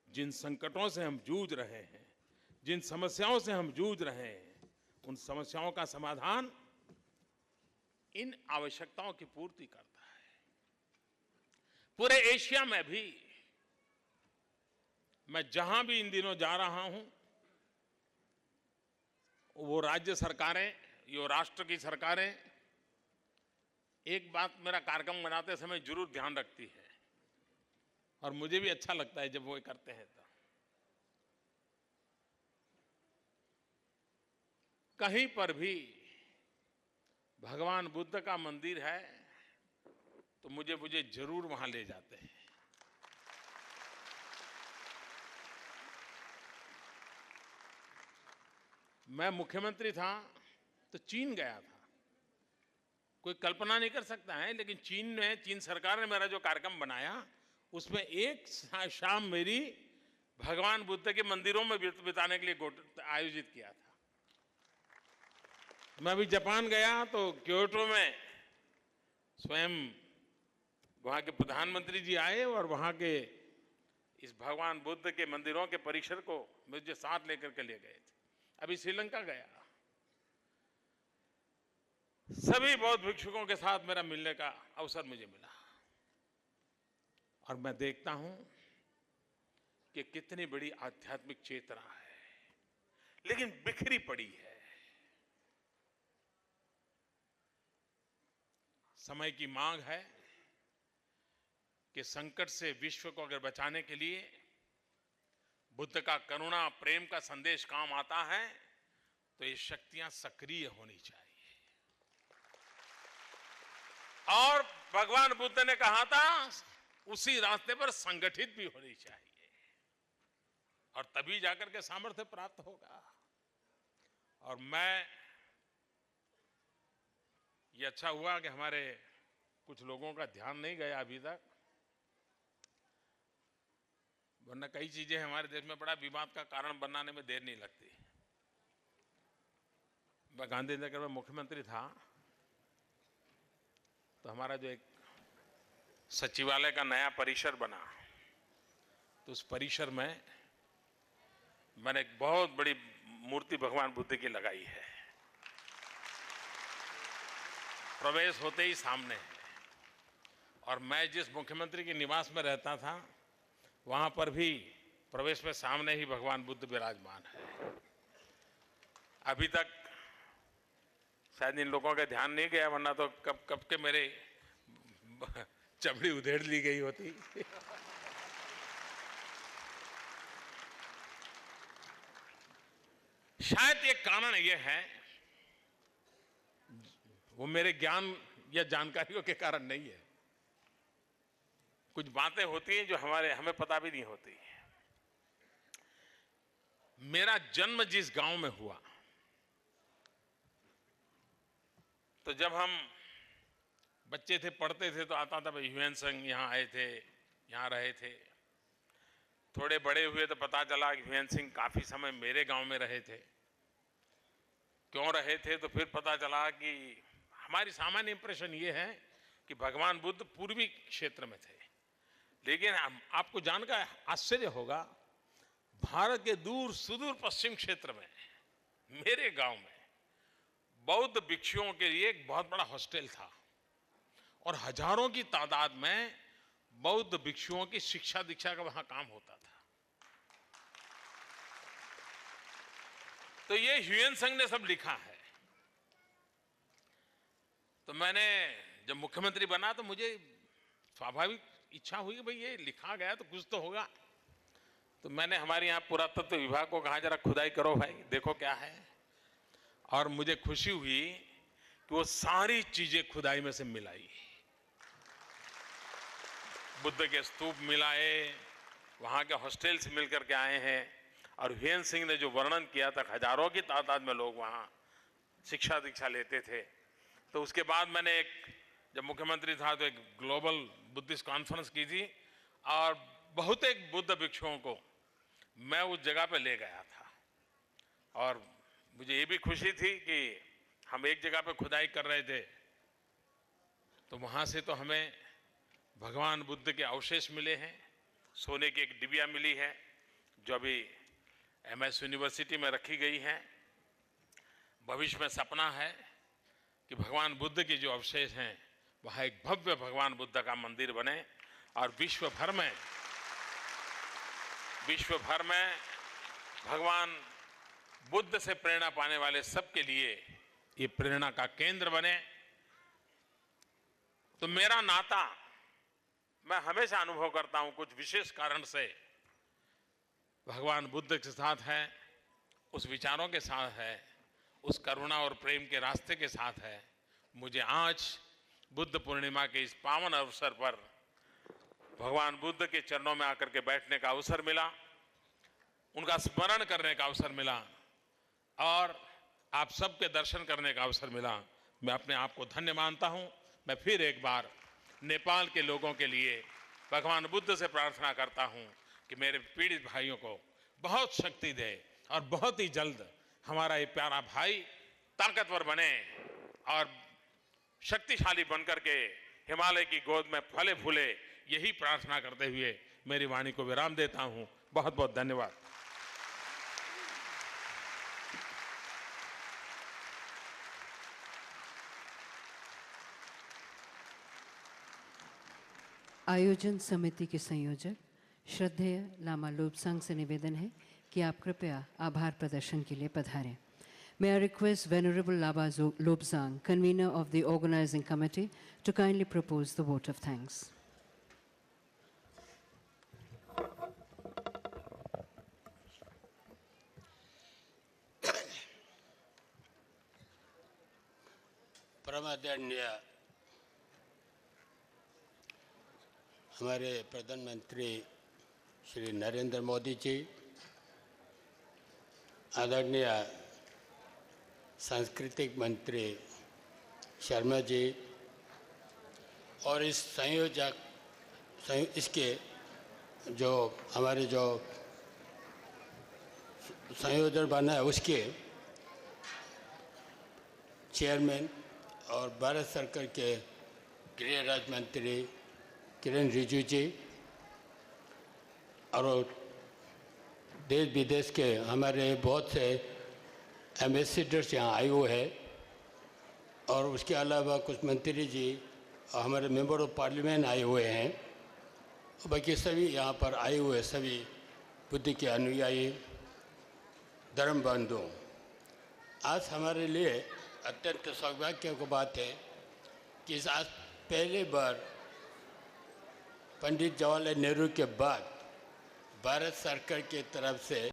जिन संकटों से हम जूझ रहे हैं, जिन समस्याओं से हम जूझ रहे हैं, उन समस्याओं का समाधान इन आवश्यकताओं की पूर्ति करता है। पूरे एशिया में भी मैं जहां भी इन दिनों जा रहा हूं, वो राज्य सरकारें, यो राष्ट्र की सरकारें एक बात मेरा कार्यक्रम बनाते समय जरूर ध्यान रखती है और मुझे भी अच्छा लगता है जब वो करते हैं। तो कहीं पर भी भगवान बुद्ध का मंदिर है तो मुझे जरूर वहां ले जाते हैं। मैं मुख्यमंत्री था तो चीन गया था। कोई कल्पना नहीं कर सकता है, लेकिन चीन सरकार ने मेरा जो कार्यक्रम बनाया उसमें एक शाम मेरी भगवान बुद्ध के मंदिरों में बिताने के लिए आयोजित किया था। मैं अभी जापान गया तो क्योटो में स्वयं वहां के प्रधानमंत्री जी आए और वहां के इस भगवान बुद्ध के मंदिरों के परिसर को मुझे साथ लेकर के ले गए थे। अभी श्रीलंका गया, सभी बौद्ध भिक्षुकों के साथ मेरा मिलने का अवसर मुझे मिला और मैं देखता हूं कि कितनी बड़ी आध्यात्मिक चेतना है, लेकिन बिखरी पड़ी है। समय की मांग है कि संकट से विश्व को अगर बचाने के लिए बुद्ध का करुणा प्रेम का संदेश काम आता है तो ये शक्तियां सक्रिय होनी चाहिए। और भगवान बुद्ध ने कहा था उसी रास्ते पर संगठित भी होनी चाहिए और तभी जाकर के सामर्थ्य प्राप्त होगा। और मैं ये अच्छा हुआ कि हमारे कुछ लोगों का ध्यान नहीं गया अभी तक, वरना कई चीजें हमारे देश में बड़ा विवाद का कारण बनाने में देर नहीं लगती। मैं गांधीनगर में मुख्यमंत्री था तो हमारा जो एक सचिवालय का नया परिसर बना, तो उस परिसर में मैंने एक बहुत बड़ी मूर्ति भगवान बुद्ध की लगाई है। प्रवेश होते ही सामने है। और मैं जिस मुख्यमंत्री के निवास में रहता था वहां पर भी प्रवेश में सामने ही भगवान बुद्ध विराजमान है। अभी तक शायद इन लोगों का ध्यान नहीं गया, वरना तो कब के मेरे चमड़ी उधेड़ ली गई होती। शायद एक कारण यह है, वो मेरे ज्ञान या जानकारियों के कारण नहीं है। कुछ बातें होती हैं जो हमें पता भी नहीं होती। मेरा जन्म जिस गांव में हुआ, तो जब हम बच्चे थे, पढ़ते थे, तो आता था भाई ह्यूएन सांग यहाँ आए थे, यहाँ रहे थे। थोड़े बड़े हुए तो पता चला कि ह्यूएन सांग काफी समय मेरे गांव में रहे थे। क्यों रहे थे तो फिर पता चला कि हमारी सामान्य इंप्रेशन ये है कि भगवान बुद्ध पूर्वी क्षेत्र में थे, लेकिन आपको जानकर आश्चर्य होगा, भारत के दूर सुदूर पश्चिम क्षेत्र में मेरे गांव में बौद्ध भिक्षुओं के लिए एक बहुत बड़ा हॉस्टल था और हजारों की तादाद में बौद्ध भिक्षुओं की शिक्षा दीक्षा का वहां काम होता था। तो ये ह्यूएन सांग ने सब लिखा है। तो मैंने जब मुख्यमंत्री बना तो मुझे स्वाभाविक इच्छा हुई कि भाई ये लिखा गया तो कुछ तो होगा। तो मैंने हमारे यहाँ पुरातत्व विभाग को कहा जरा खुदाई करो भाई, देखो क्या है। और मुझे खुशी हुई कि वो सारी चीजें खुदाई में से मिलाई बुद्ध के स्तूप मिलाए, वहाँ के हॉस्टल्स मिल करके आए हैं। और हुयेन सिंह ने जो वर्णन किया था, हजारों की तादाद में लोग वहाँ शिक्षा दीक्षा लेते थे। तो उसके बाद मैंने जब मुख्यमंत्री था तो एक ग्लोबल बुद्धिस्ट कॉन्फ्रेंस की थी और बहुत एक बुद्ध भिक्षुओं को मैं उस जगह पे ले गया था। और मुझे ये भी खुशी थी कि हम एक जगह पे खुदाई कर रहे थे तो वहाँ से तो हमें भगवान बुद्ध के अवशेष मिले हैं। सोने की एक डिबिया मिली है जो अभी MS यूनिवर्सिटी में रखी गई है। भविष्य में सपना है कि भगवान बुद्ध के जो अवशेष हैं वहाँ एक भव्य भगवान बुद्ध का मंदिर बने और विश्व भर में भगवान बुद्ध से प्रेरणा पाने वाले सबके लिए ये प्रेरणा का केंद्र बने। तो मेरा नाता मैं हमेशा अनुभव करता हूं कुछ विशेष कारण से भगवान बुद्ध के साथ है, उस विचारों के साथ है, उस करुणा और प्रेम के रास्ते के साथ है। मुझे आज बुद्ध पूर्णिमा के इस पावन अवसर पर भगवान बुद्ध के चरणों में आकर के बैठने का अवसर मिला, उनका स्मरण करने का अवसर मिला और आप सबके दर्शन करने का अवसर मिला। मैं अपने आप को धन्य मानता हूं। मैं फिर एक बार नेपाल के लोगों के लिए भगवान बुद्ध से प्रार्थना करता हूं कि मेरे पीड़ित भाइयों को बहुत शक्ति दे और बहुत ही जल्द हमारा ये प्यारा भाई ताकतवर बने और शक्तिशाली बनकर के हिमालय की गोद में फले फूले। यही प्रार्थना करते हुए मेरी वाणी को विराम देता हूं। बहुत बहुत धन्यवाद। आयोजन समिति के संयोजक श्रद्धेय लामा लोब्सांग से निवेदन है कि आप कृपया आभार प्रदर्शन के लिए पधारें। May I request Venerable Lama Lobsang, convener of the organizing committee, to kindly propose the vote of thanks. परमादरणीय हमारे प्रधानमंत्री श्री नरेंद्र मोदी जी, आदरणीय सांस्कृतिक मंत्री शर्मा जी और इस इसके जो हमारे जो संयोजन बना है उसके चेयरमैन और भारत सरकार के गृह राज्य मंत्री किरण रिजिजू जी और देश विदेश के हमारे बहुत से एम्बेसडर्स यहाँ आए हुए हैं और उसके अलावा कुछ मंत्री जी और हमारे मेंबर ऑफ पार्लियामेंट आए हुए हैं। बाकी सभी यहाँ पर आए हुए सभी बुद्ध के अनुयायी धर्म बंधु, आज हमारे लिए अत्यंत सौभाग्य की बात है कि आज पहली बार पंडित जवाहरलाल नेहरू के बाद भारत सरकार की तरफ से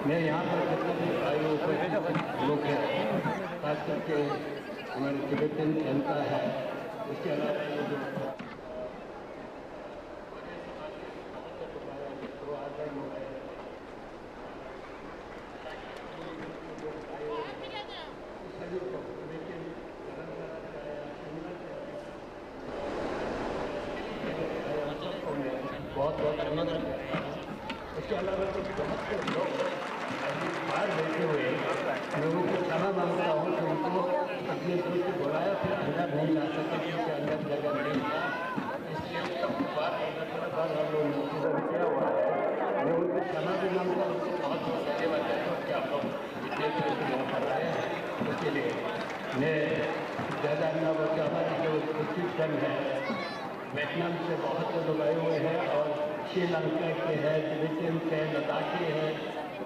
मैं यहाँ पर जितने भी आयु लोग हैं, खास करके हमारे तिब्बतन जनता है, उसके अलावा ये जो बहुत बहुत धन्यवाद। उसके अलावा कुछ बहुत से लोग बाहर बैठे हुए लोगों को क्षमा मांगता हूँ कि उनको अपने दोस्त से बुलाया फिर अंदर नहीं ला सके क्योंकि अंदर जगह नहीं था, इसलिए सबको बाहर हम लोग किया हुआ है। मैं उनको क्षमा भी मांगता हूँ, उनको बहुत बहुत धन्यवाद देता हूँ कि आप लोग इतने यहाँ पर आए हैं। उसके लिए मैं ज़्यादा ना बल्कि हमारी जो उपस्थित जन है वियतनाम से बहुत से लोग आए हुए हैं और श्रीलंका के हैं, तिब्बतन के, लद्दाखी है,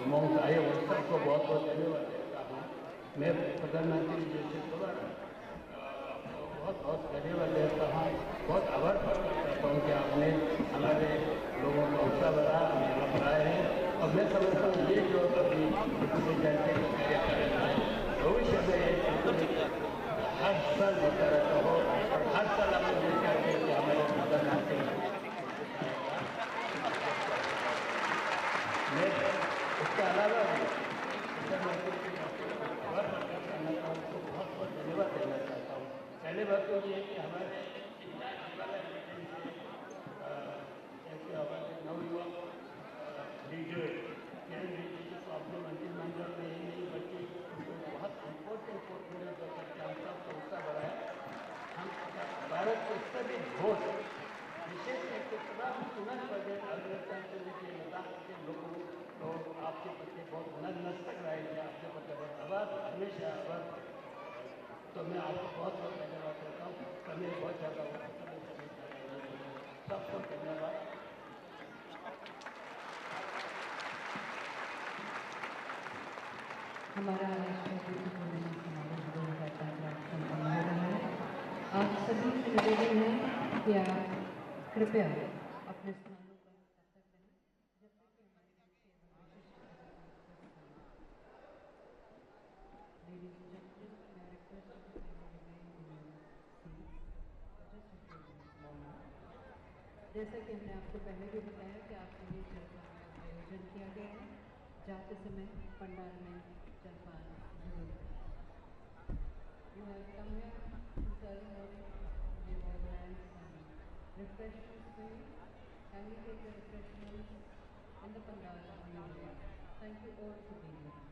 मोंग आए, उन सबको बहुत बहुत धन्यवाद देता हूँ। मैं प्रधानमंत्री जी से दोबारा बहुत बहुत धन्यवाद देता हूँ, बहुत आभार प्रकट करता हूँ कि आपने हमारे लोगों का उत्साह बढ़ा, हमें यहाँ बनाए हैं। और मैं समझता हूँ ये जो अभी जयंती का कार्य कर रहे हैं, भविष्य में हर साल होता रहता हो और हर साल हम लोग ये कहते हैं कि हमारे प्रधानमंत्री मैं उसके अलावा भी प्रधानमंत्री की आभार प्रकट करना चाहता हूँ, उसको बहुत बहुत धन्यवाद देना चाहता हूँ। पहले बात तो ये है कि हमारे ऐसे हमारे नवयुवक ग्रेजुएट किरण बेदी जी को अपने मंत्रिमंडल में ही नहीं बल्कि बहुत इम्पोर्टेंट पोस्ट में जो करके हम सबको उत्साह बढ़ाया। हम भारत के सभी वोट विशेष करके तमाम चुनाव बजट अग्रता से लेकर लद्दाख के लोगों तो आपके प्रति बहुत नतमस्तक रहेंगे, आपके प्रति बहुत आभार, हमेशा आभार। तो मैं आपको बहुत बहुत धन्यवाद करता हूँ। समय बहुत ज़्यादा हुआ, सबको धन्यवाद। हमारा राष्ट्रीय समारोह 2015 संपन्न हो रहा है। आप सभी से निवेदन है कि आप कृपया अपने स्थानों पर तब तक रहें जब तक कि हमारे Ladies and gentlemen, may I request you to kindly remain in your seats for just a few minutes longer. जैसा कि हमने आपको पहले भी बताया कि आपके लिए जलपान का आयोजन किया गया है। जाते समय पंडाल में जलपान जरूर करें। You have come here to ceremony. We have organized some refreshments for you. Kindly take the refreshments in the pandal on your way. Thank you all for being with us.